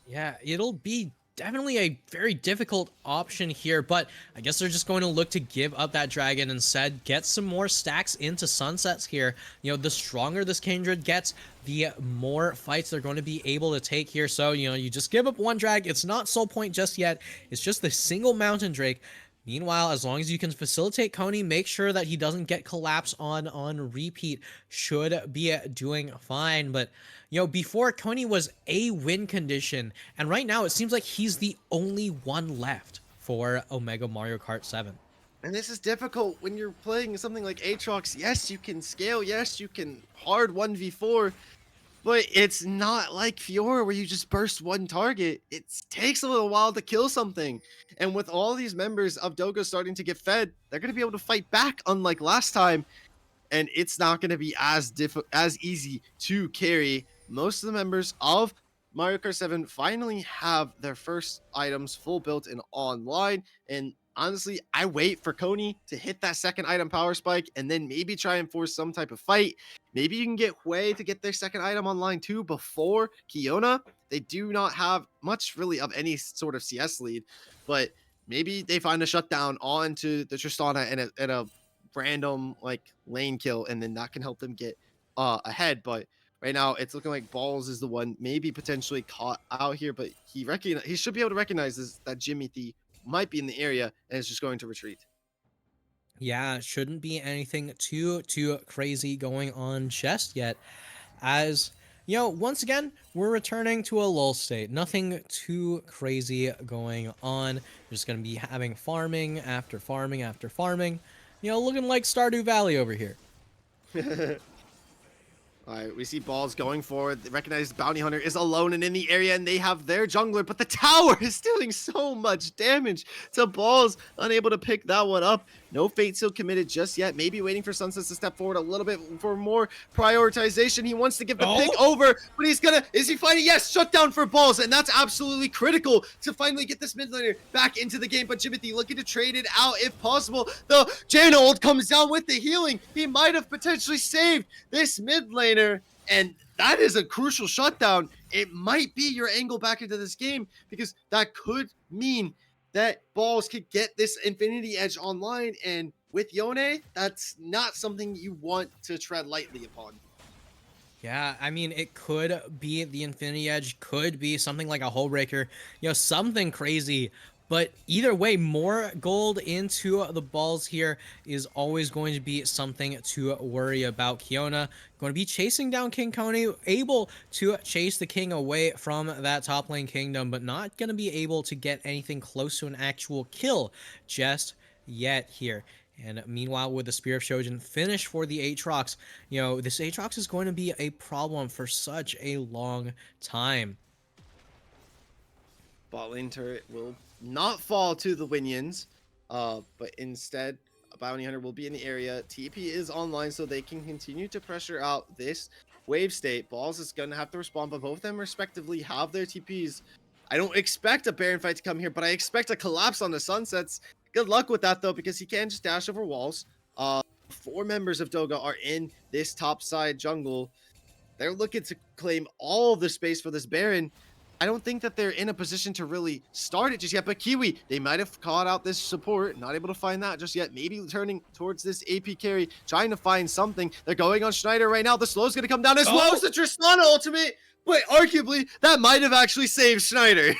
Yeah, it'll be definitely a very difficult option here, but I guess they're just going to look to give up that dragon instead, get some more stacks into sunsets here. You know, the stronger this Kindred gets, the more fights they're going to be able to take here. So, you know, you just give up one drag. It's not soul point just yet. It's just the single mountain drake. Meanwhile, as long as you can facilitate Coney, make sure that he doesn't get collapse on repeat, should be doing fine. But, you know, before Coney was a win condition, and right now it seems like he's the only one left for Omega Mario Kart 7. And this is difficult when you're playing something like Aatrox. Yes, you can scale. Yes, you can hard 1v4. But it's not like Fiora where you just burst one target. It takes a little while to kill something. And with all these members of Doga starting to get fed, they're going to be able to fight back unlike last time. And it's not going to be as easy to carry. Most of the members of Mario Kart 7 finally have their first items full built and online. And honestly, I wait for Coney to hit that second item power spike and then maybe try and force some type of fight. Maybe you can get Hui to get their second item online too before Kiona. They do not have much really of any sort of CS lead, but maybe they find a shutdown onto the Tristana and a random like lane kill, and then that can help them get ahead. But right now it's looking like Balls is the one maybe potentially caught out here, but he should be able to recognize that Jimothy might be in the area and is just going to retreat. Yeah, shouldn't be anything too crazy going on just yet. As, you know, once again, we're returning to a lull state. Nothing too crazy going on. Just going to be having farming after farming after farming. You know, looking like Stardew Valley over here. All right, we see Balls going forward. They recognize the Bounty Hunter is alone and in the area, and they have their jungler, but the tower is doing so much damage to Balls, unable to pick that one up. No Fate Seal committed just yet. Maybe waiting for Sunsets to step forward a little bit for more prioritization. He wants to give the pick over, but is he fighting? Yes, shutdown for Balls, and that's absolutely critical to finally get this mid laner back into the game. But Jimothy looking to trade it out if possible. The Janna ult comes down with the healing. He might have potentially saved this mid laner, and that is a crucial shutdown. It might be your angle back into this game, because that could mean that Balls could get this Infinity Edge online, and with Yone, that's not something you want to tread lightly upon. Yeah, I mean, it could be the Infinity Edge, could be something like a Hull Breaker, you know, something crazy. But either way, more gold into the Balls here is always going to be something to worry about. Kiona going to be chasing down King Coney, able to chase the king away from that top lane kingdom, but not going to be able to get anything close to an actual kill just yet here. And meanwhile, with the Spear of Shojin finish for the Aatrox, this Aatrox is going to be a problem for such a long time. Bot lane turret will not fall to the Winions, but instead a Bounty Hunter will be in the area. TP is online, so they can continue to pressure out this wave state. Balls is going to have to respond, but both of them respectively have their TPs. I don't expect a Baron fight to come here, but I expect a collapse on the Sunsets. Good luck with that, though, because he can just dash over walls. 4 members of Doga are in this top side jungle. They're looking to claim all of the space for this Baron. I don't think that they're in a position to really start it just yet, but Kiwi, they might have caught out this support, not able to find that just yet. Maybe turning towards this AP carry, trying to find something. They're going on Schneider right now. The slow's going to come down as well as the Tristana ultimate, but arguably that might have actually saved Schneider.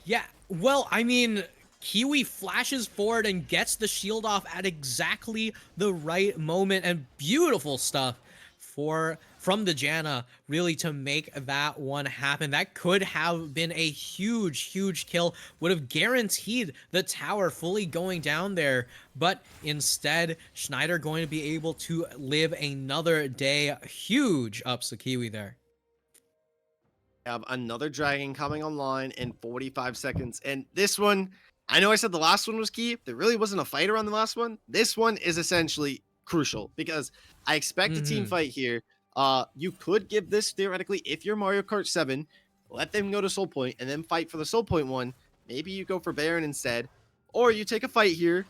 Yeah, well, I mean, Kiwi flashes forward and gets the shield off at exactly the right moment, and beautiful stuff from the Janna really to make that one happen. That could have been a huge kill, would have guaranteed the tower fully going down there, but instead Schneider going to be able to live another day. Huge ups to Kiwi there. Have another dragon coming online in 45 seconds, and this one, I know I said the last one was key. There really wasn't a fight around the last one. This one is essentially crucial because I expect a team fight here. You could give this theoretically, if you're Mario Kart 7, let them go to Soul Point and then fight for the Soul Point one. Maybe you go for Baron instead, or you take a fight here,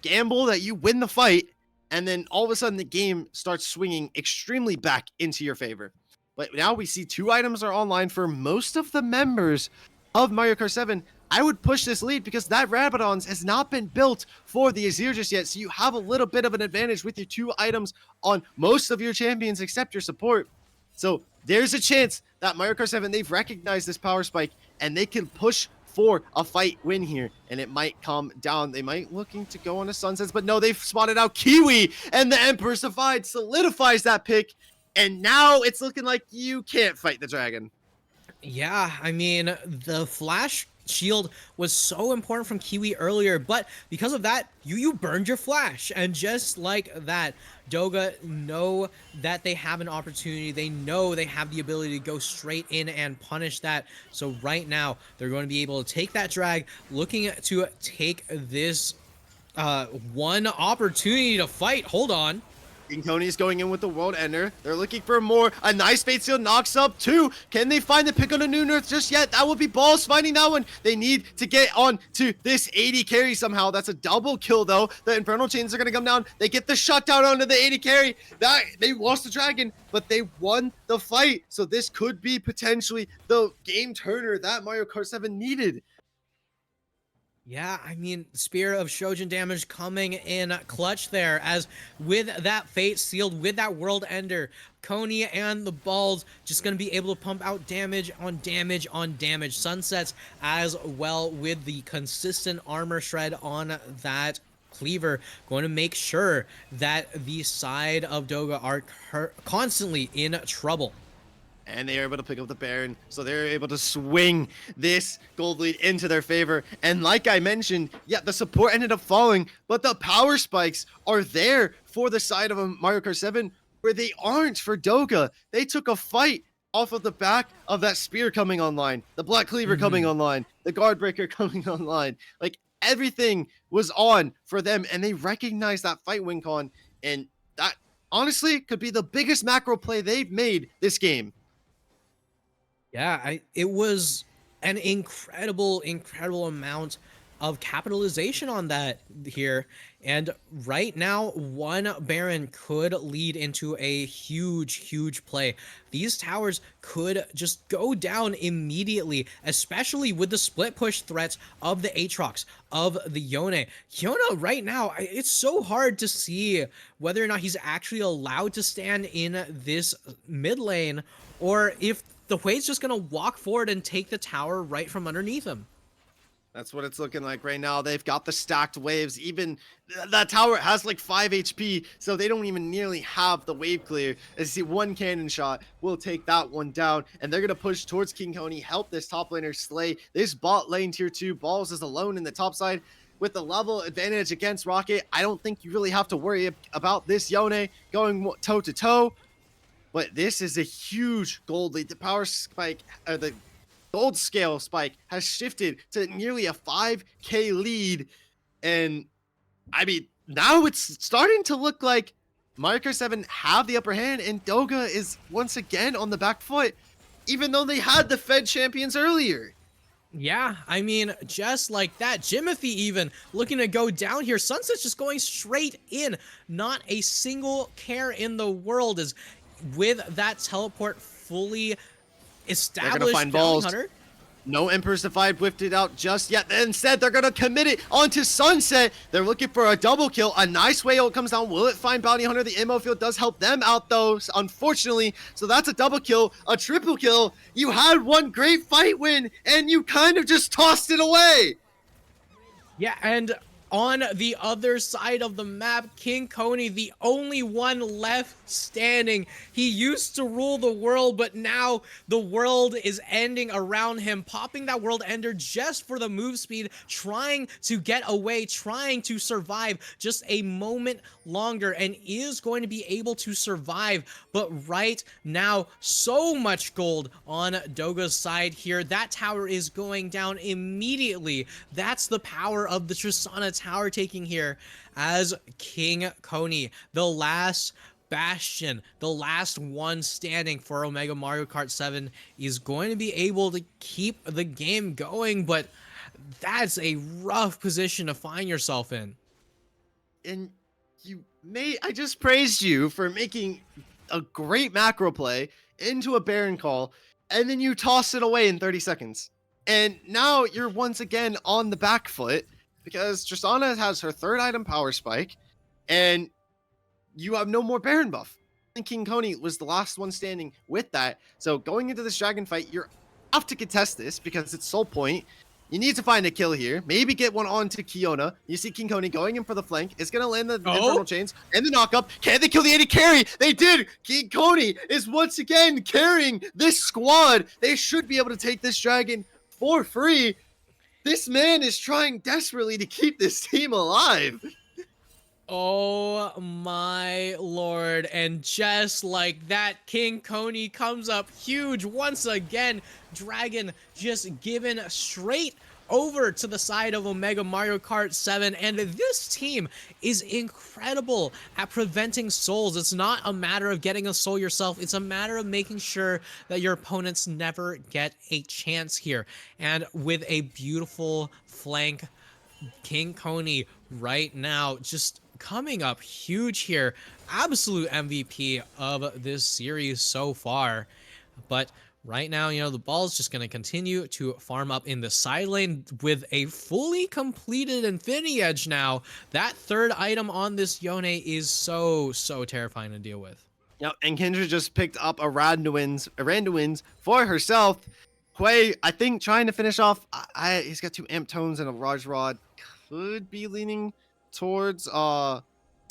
gamble that you win the fight, and then all of a sudden the game starts swinging extremely back into your favor. But now we see 2 items are online for most of the members of Mario Kart 7. I would push this lead because that Rabadons has not been built for the Azir just yet. So you have a little bit of an advantage with your 2 items on most of your champions except your support. So there's a chance that Mario Kart 7, they've recognized this power spike and they can push for a fight win here. And it might come down. They might looking to go on a Sunsets, but no, they've spotted out Kiwi and the Emperor's Divide solidifies that pick. And now it's looking like you can't fight the dragon. Yeah, I mean, the flash shield was so important from Kiwi earlier, but because of that, you burned your flash. And just like that, Doga know that they have an opportunity. They know they have the ability to go straight in and punish that. So right now, they're going to be able to take that drag, looking to take this one opportunity to fight. Hold on. King Tony's going in with the World Ender. They're looking for more. A nice Fate Seal knocks up 2. Can they find the pick on the New North just yet? That would be Balls finding that one. They need to get on to this 80 carry somehow. That's a double kill though. The Infernal Chains are going to come down. They get the shutdown onto the 80 carry. They lost the dragon, but they won the fight. So this could be potentially the game turner that Mario Kart 7 needed. Yeah, I mean, Spear of Shojin damage coming in clutch there, as with that Fate sealed, with that World Ender, Coney and the Balls just going to be able to pump out damage on damage on damage. Sunsets as well with the consistent armor shred on that Cleaver, going to make sure that the side of Doga are constantly in trouble. And they are able to pick up the Baron, so they're able to swing this gold lead into their favor. And like I mentioned, yeah, the support ended up falling, but the power spikes are there for the side of a Mario Kart 7, where they aren't for Doga. They took a fight off of the back of that Spear coming online, the Black Cleaver coming online, the Guard Breaker coming online. Like, everything was on for them, and they recognized that fight win con, and that honestly could be the biggest macro play they've made this game. Yeah, it was an incredible amount of capitalization on that here. And right now, one Baron could lead into a huge play. These towers could just go down immediately, especially with the split push threats of the Aatrox, of the Yone. Yone right now, it's so hard to see whether or not he's actually allowed to stand in this mid lane, or if the Wade's just going to walk forward and take the tower right from underneath him. That's what it's looking like right now. They've got the stacked waves. Even that tower has like 5 HP, so they don't even nearly have the wave clear. As you see, one cannon shot will take that one down, and they're going to push towards King Coney, help this top laner slay this bot lane tier 2. Balls is alone in the top side. with the level advantage against Rocket, I don't think you really have to worry about this Yone going toe to toe. But this is a huge gold lead. The power spike, or the gold scale spike, has shifted to nearly a 5k lead. And I mean, now it's starting to look like Mario Kart 7 have the upper hand, and Doga is once again on the back foot, even though they had the Fed champions earlier. Yeah, I mean, just like that, Jimothy even looking to go down here. Sunset's just going straight in. Not a single care in the world is with that teleport fully established. They're gonna find Bounty balls. Hunter. No Emperor's Divide whipped it out just yet. Instead, they're going to commit it onto Sunset. They're looking for a double kill. A nice way it comes down. Will it find Bounty Hunter? The ammo field does help them out, though, unfortunately. So that's a double kill, a triple kill. You had one great fight win, and you kind of just tossed it away. Yeah, and on the other side of the map, King Coney, the only one left standing. He used to rule the world, but now the world is ending around him, popping that world ender just for the move speed, trying to get away, trying to survive just a moment longer, and is going to be able to survive. But right now, so much gold on Doga's side here. That tower is going down immediately. That's the power of the Tristana Tower taking here as King Coney, the last bastion, the last one standing for Omega Mario Kart 7, is going to be able to keep the game going, but that's a rough position to find yourself in. And I just praised you for making a great macro play into a Baron call, and then you toss it away in 30 seconds. And now you're once again on the back foot, because Tristana has her third item power spike, and you have no more Baron buff. And King Coney was the last one standing with that. So going into this dragon fight, you're have to contest this because it's soul point. You need to find a kill here. Maybe get one onto Kiona. You see King Coney going in for the flank. It's going to land the Infernal Chains and the knockup. Can they kill the AD carry? They did! King Coney is once again carrying this squad. They should be able to take this dragon for free. This man is trying desperately to keep this team alive. Oh my lord, and just like that, King Coney comes up huge once again. Dragon just given straight over to the side of Omega Mario Kart 7, and this team is incredible at preventing souls. It's not a matter of getting a soul yourself, it's a matter of making sure that your opponents never get a chance here. And with a beautiful flank, King Coney right now just coming up huge here. Absolute MVP of this series so far. But right now, you know, the ball is just going to continue to farm up in the side lane with a fully completed Infinity Edge now. That third item on this Yone is so terrifying to deal with. Yep, and Kendra just picked up a Randuin's for herself. Quay, I think, trying to finish off. He's got 2 amp tones and a Raj Rod. Could be leaning towards I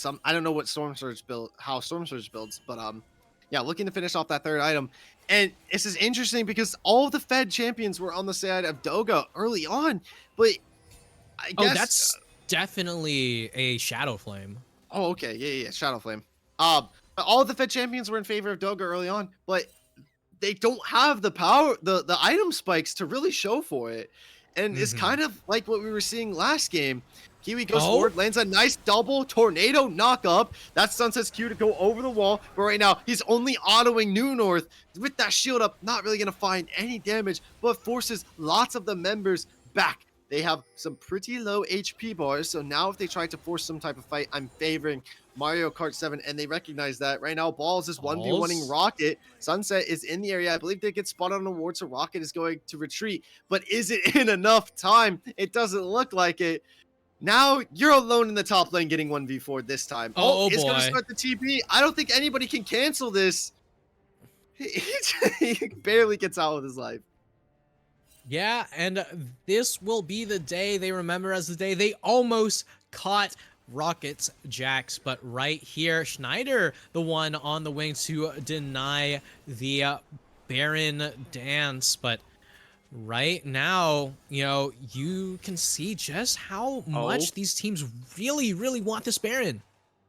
don't know what Storm Surge builds, but yeah, looking to finish off that third item. And this is interesting because all of the Fed champions were on the side of Doga early on, but I guess that's definitely a Shadow Flame. Oh, okay, yeah, Shadow Flame. But all of the Fed champions were in favor of Doga early on, but they don't have the power, the item spikes to really show for it. And it's kind of like what we were seeing last game. Kiwi goes forward, lands a nice double tornado knockup. That's Sunset's cue to go over the wall. But right now, he's only autoing New North. With that shield up, not really going to find any damage, but forces lots of the members back. They have some pretty low HP bars, so now if they try to force some type of fight, I'm favoring Mario Kart 7, and they recognize that. Right now, Balls is 1v1ing Rocket. Sunset is in the area. I believe they get spotted on a ward, so Rocket is going to retreat. But is it in enough time? It doesn't look like it. Now, you're alone in the top lane getting 1v4 this time. Oh it's boy. going to start the TP. I don't think anybody can cancel this. He barely gets out with his life. Yeah, and this will be the day they remember as the day they almost caught Rocket's Jax. But right here, Schneider, the one on the wing to deny the Baron dance. But Right now, you can see just how Oh, much these teams really, really want this Baron.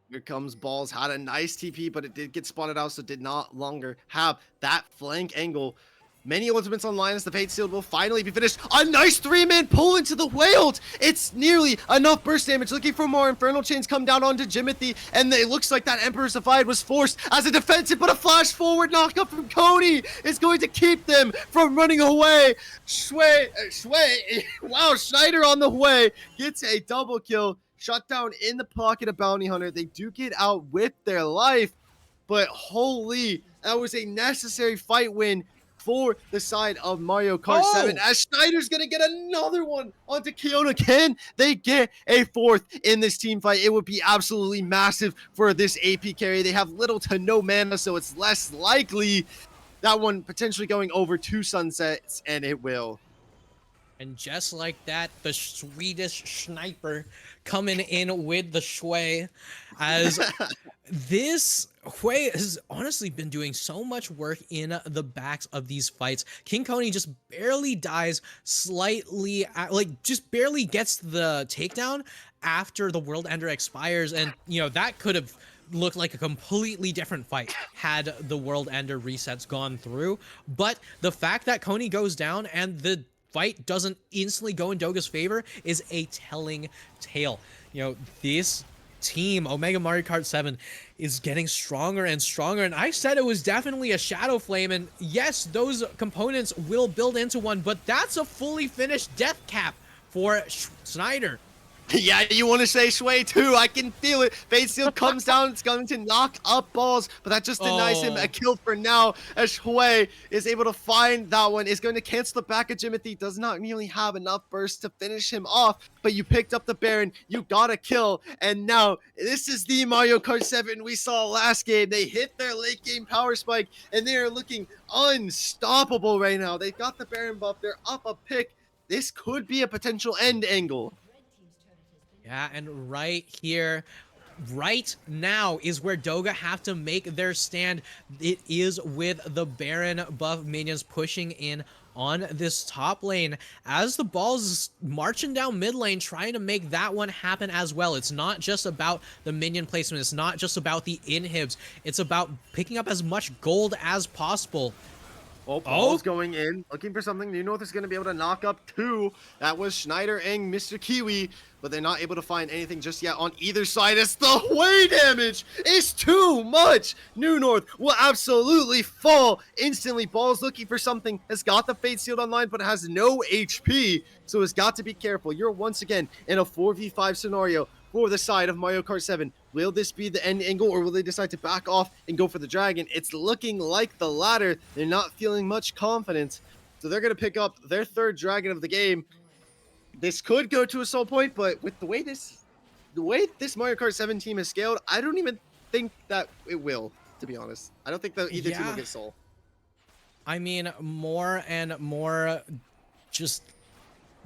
here comes Balls. Had a nice TP, but it did get spotted out, so did not longer have that flank angle. Many ultimates online as the Fate Sealed will finally be finished. A nice 3-man pull into the Whaled. It's nearly enough burst damage. Looking for more. Infernal Chains come down onto Jimothy, and it looks like that Emperor's Defied was forced as a defensive, but a flash forward knockup from Cody is going to keep them from running away. Wow, Schneider on the way gets a double kill. Shut down in the pocket of Bounty Hunter. They do get out with their life, but holy, that was a necessary fight win for the side of Mario Kart 7, as Schneider's gonna get another one onto Kiona. Can they get a fourth in this team fight? It would be absolutely massive for this AP carry. They have little to no mana, so it's less likely that one potentially going over to Sunsets, and it will. And just like that, the Swedish sniper coming in with the Shui, as this Hui has honestly been doing so much work in the backs of these fights. King Coney just barely dies slightly, just barely gets the takedown after the World Ender expires, and that could have looked like a completely different fight had the World Ender resets gone through. But the fact that Coney goes down and the fight doesn't instantly go in Doga's favor is a telling tale. This team, Omega Mario Kart 7, is getting stronger and stronger, and I said it was definitely a Shadow Flame, and yes, those components will build into one, but that's a fully finished death cap for Snyder. Yeah, you want to say Shui too. I can feel it. Fate Seal comes down. It's going to knock up Balls, but that just denies him a kill for now, as Shui is able to find that one. Is going to cancel the back of Jimothy. Does not really have enough burst to finish him off, but you picked up the Baron. You got a kill, and now this is the Mario Kart 7 we saw last game. They hit their late game power spike, and they are looking unstoppable right now. They've got the Baron buff. They're up a pick. This could be a potential end angle. Yeah, and right here, right now is where Doga have to make their stand. It is with the Baron buff minions pushing in on this top lane as the Balls is marching down mid lane, trying to make that one happen as well. It's not just about the minion placement. It's not just about the inhibs. It's about picking up as much gold as possible. Ball's going in, looking for something. New North is going to be able to knock up two. That was Schneider and Mr. Kiwi, but they're not able to find anything just yet on either side. It's the way damage is too much. New North will absolutely fall instantly. Ball's looking for something, has got the Fate Sealed online, but has no HP, so has got to be careful. You're once again in a 4v5 scenario for the side of Mario Kart 7. Will this be the end angle, or will they decide to back off and go for the dragon? It's looking like the latter. They're not feeling much confidence, so they're going to pick up their third dragon of the game. This could go to a soul point, but with the way this Mario Kart 7 team has scaled, I don't even think that it will, to be honest. I don't think that either team will get soul. I mean, more and more just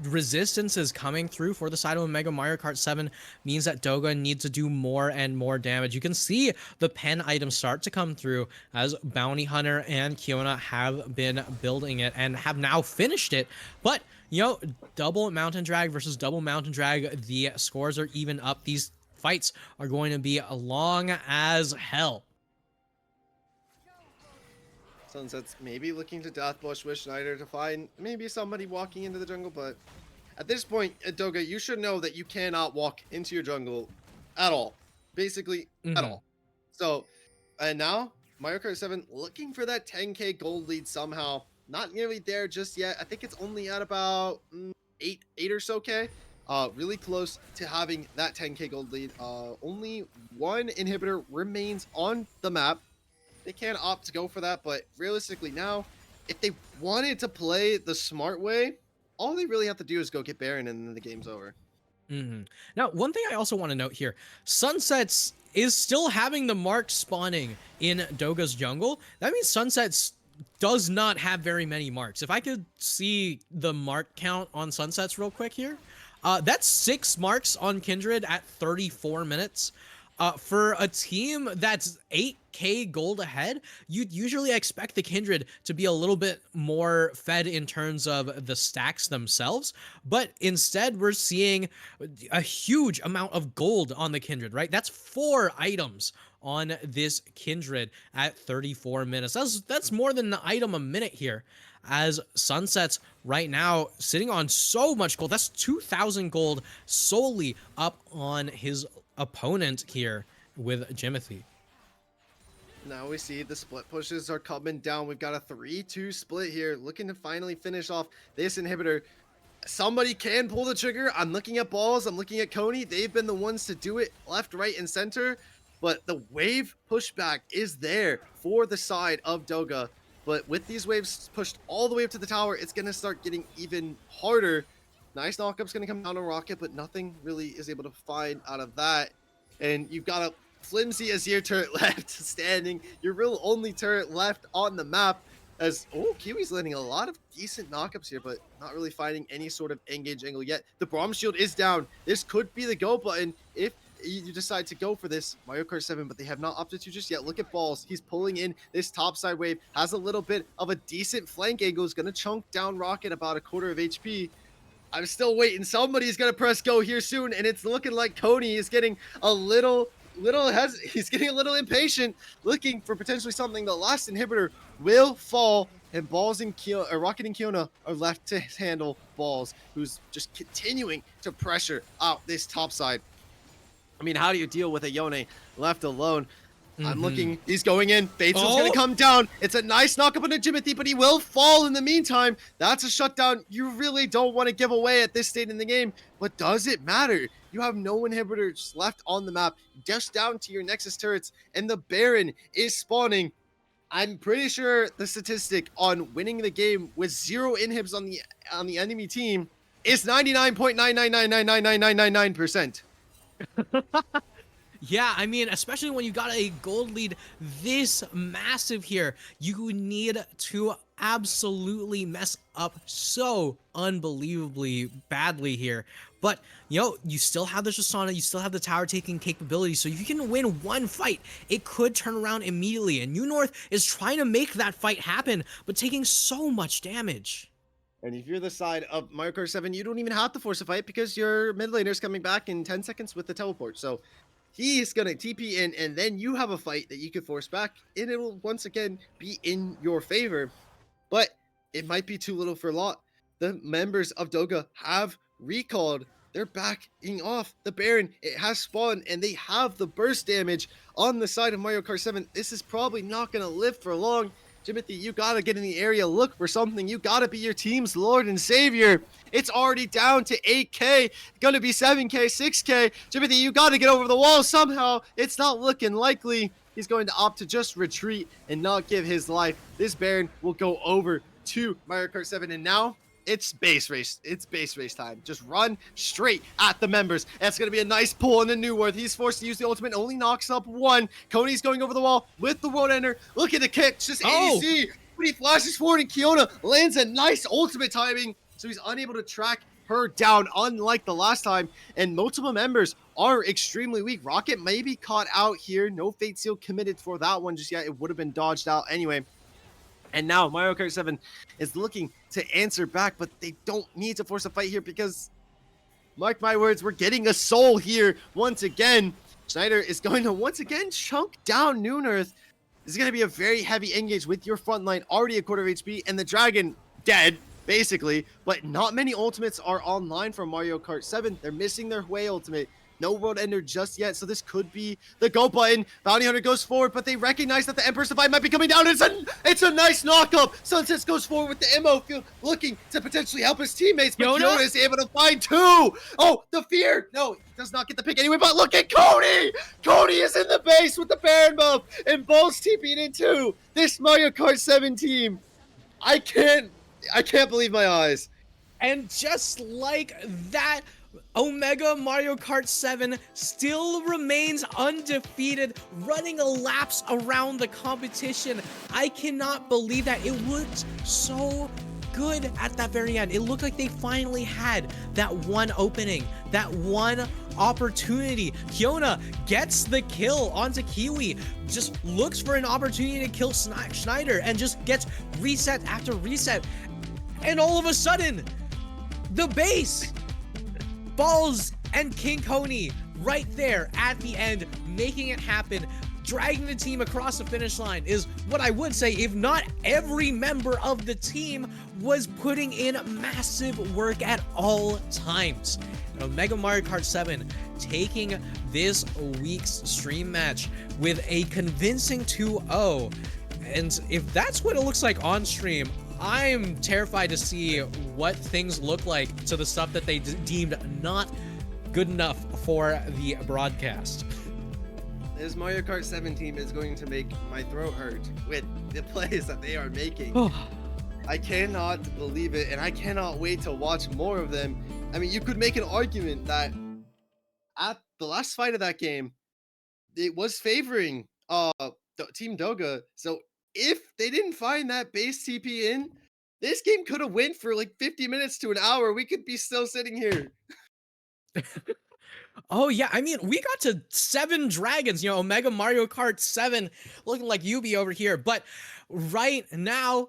resistance is coming through for the side of Omega Mario Kart 7 means that Doga needs to do more and more damage. You can see the pen items start to come through as Bounty Hunter and Kiona have been building it and have now finished it. But, double Mountain Drag versus double Mountain Drag, the scores are even up. These fights are going to be long as hell. Sunset's maybe looking to Deathbush with Schneider to find maybe somebody walking into the jungle, but at this point, Doga, you should know that you cannot walk into your jungle at all. Basically, at all. So, and now, Mario Kart 7 looking for that 10k gold lead somehow. Not nearly there just yet. I think it's only at about 8 or so k. Really close to having that 10k gold lead. Only one inhibitor remains on the map. They can opt to go for that, but realistically now, if they wanted to play the smart way, all they really have to do is go get Baron and then the game's over. Now, one thing I also want to note here, Sunsets is still having the mark spawning in Doga's jungle. That means Sunsets does not have very many marks. If I could see the mark count on Sunsets real quick here, that's 6 marks on Kindred at 34 minutes. For a team that's 8k gold ahead, you'd usually expect the Kindred to be a little bit more fed in terms of the stacks themselves, but instead we're seeing a huge amount of gold on the Kindred, right? That's 4 items on this Kindred at 34 minutes. That's more than an item a minute here, as Sunset's right now sitting on so much gold. That's 2,000 gold solely up on his opponent here with Jimothy. Now we see the split pushes are coming down. We've got a 3-2 split here, looking to finally finish off this inhibitor. Somebody can pull the trigger. I'm looking at balls. I'm looking at Coney. They've been the ones to do it left, right, and center. But the wave pushback is there for the side of Doga. But with these waves pushed all the way up to the tower, it's going to start getting even harder. Nice knockup's going to come down on Rocket, but nothing really is able to find out of that. And you've got a flimsy Azir turret left standing. Your real only turret left on the map. As, oh, Kiwi's landing a lot of decent knockups here, but not really finding any sort of engage angle yet. The Braum shield is down. This could be the go button if you decide to go for this Mario Kart 7, but they have not opted to just yet. Look at Balls. He's pulling in this topside wave, has a little bit of a decent flank angle, is going to chunk down Rocket about a quarter of HP. I'm still waiting. Somebody's going to press go here soon, and it's looking like Coney is getting a little he's getting a little impatient, looking for potentially something. The last inhibitor will fall, and Balls and Rocket and Kiona are left to handle Balls, who's just continuing to pressure out this top side. I mean, how do you deal with a Yone left alone? I'm looking. He's going in. Batesman's going to come down. It's a nice knock up on a Jimothy, but he will fall in the meantime. That's a shutdown you really don't want to give away at this stage in the game. But does it matter? You have no inhibitors left on the map, just down to your Nexus turrets, and the Baron is spawning. I'm pretty sure the statistic on winning the game with 0 inhibs on the enemy team is 99.999999999%. Yeah, I mean, especially when you got a gold lead this massive here, you need to absolutely mess up so unbelievably badly here. But, you still have the Shisana, you still have the tower taking capability, so you can win one fight. It could turn around immediately, and New North is trying to make that fight happen, but taking so much damage. And if you're the side of Mario Kart 7, you don't even have to force a fight because your mid laner's coming back in 10 seconds with the teleport. So he's going to TP in, and then you have a fight that you can force back, and it'll once again be in your favor. But it might be too little for a lot. The members of Doga have recalled. They're backing off the Baron. It has spawned, and they have the burst damage on the side of Mario Kart 7. This is probably not going to live for long. Jimothy, you gotta get in the area, look for something. You gotta be your team's lord and savior. It's already down to 8k, gonna be 7k, 6k. Jimothy, you gotta get over the wall somehow. It's not looking likely. He's going to opt to just retreat and not give his life. This Baron will go over to Mario Kart 7, and now it's base race. It's base race time. Just run straight at the members. That's going to be a nice pull on the New Worth. He's forced to use the ultimate. Only knocks up 1. Coney's going over the wall with the World Ender. Look at the kick. Just ADC. But he flashes forward, and Kiona lands a nice ultimate timing. So he's unable to track her down, unlike the last time. And multiple members are extremely weak. Rocket may be caught out here. No Fate Seal committed for that one just yet. It would have been dodged out anyway. And now Mario Kart 7 is looking to answer back, but they don't need to force a fight here because, mark my words, we're getting a soul here once again. Schneider is going to once again chunk down New North. This is going to be a very heavy engage with your front line already a quarter of HP, and the Dragon dead, basically. But not many ultimates are online from Mario Kart 7. They're missing their Hwei ultimate. No World Ender just yet, so this could be the go button. Bounty Hunter goes forward, but they recognize that the Emperor's Divide might be coming down. It's a nice knockup. Sunset goes forward with the MO field, looking to potentially help his teammates, but Kiona is able to find 2. Oh, the fear. No, he does not get the pick anyway, but look at Cody. Cody is in the base with the Baron buff, and Balls TP'd in too. This Mario Kart 7 team, I can't believe my eyes. And just like that, Omega Mario Kart 7 still remains undefeated, running a laps around the competition. I cannot believe that. It looks so good at that very end. It looked like they finally had that one opening, that one opportunity. Kiona gets the kill onto Kiwi, just looks for an opportunity to kill Schneider and just gets reset after reset. And all of a sudden, the base falls and King Coney right there at the end, making it happen, dragging the team across the finish line is what I would say, if not every member of the team was putting in massive work at all times. Mega Mario Kart 7 taking this week's stream match with a convincing 2-0. And if that's what it looks like on stream, I'm terrified to see what things look like to the stuff that they deemed not good enough for the broadcast. This Mario Kart 7 team is going to make my throat hurt with the plays that they are making. I cannot believe it, and I cannot wait to watch more of them. I mean, you could make an argument that at the last fight of that game, it was favoring Team Doga. So if they didn't find that base TP in, this game could have went for like 50 minutes to an hour. We could be still sitting here. Oh yeah, I mean, we got to 7 dragons, Omega Mario Kart 7 looking like Yubi over here. But right now,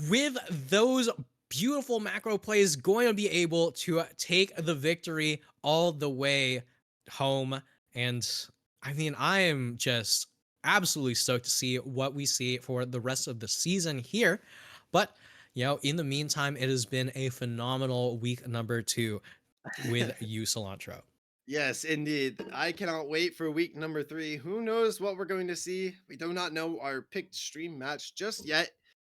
with those beautiful macro plays, going to be able to take the victory all the way home. And I mean, I am just absolutely stoked to see what we see for the rest of the season here. But, in the meantime, it has been a phenomenal week number 2 with you, Cilantro. Yes, indeed. I cannot wait for week number 3. Who knows what we're going to see? We do not know our picked stream match just yet.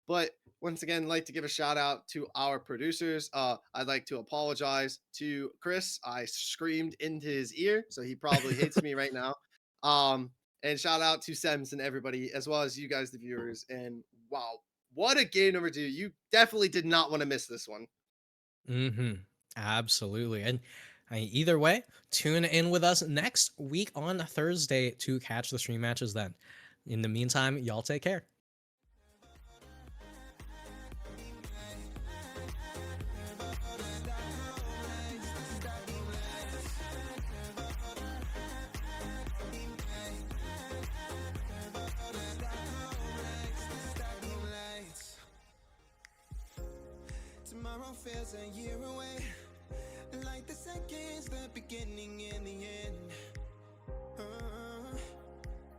But once again, I'd like to give a shout out to our producers. I'd like to apologize to Chris. I screamed into his ear, so he probably hates me right now. And shout out to Sems and everybody, as well as you guys, the viewers. And wow, what a game number 2. You definitely did not want to miss this one. Absolutely. And either way, tune in with us next week on Thursday to catch the stream matches then. In the meantime, y'all take care. Tomorrow feels a year away, like the seconds, the beginning and the end.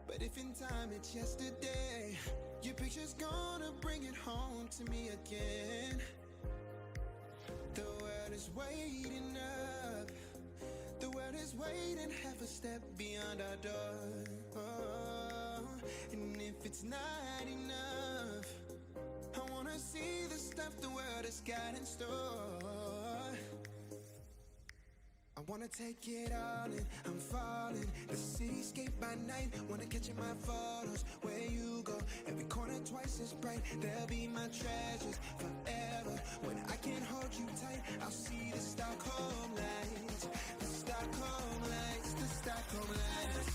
But if in time it's yesterday, your picture's gonna bring it home to me again. The world is waiting up, the world is waiting half a step beyond our door. And if it's not enough, I wanna see the stuff the world has got in store. I wanna take it all in, I'm falling. The cityscape by night, wanna catch in my photos. Where you go, every corner twice as bright. They'll be my treasures forever. When I can't hold you tight, I'll see the Stockholm lights. The Stockholm lights, the Stockholm lights.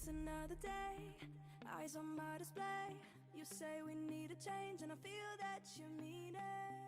it's another day. Eyes on my display. You say we need a change, and I feel that you mean it.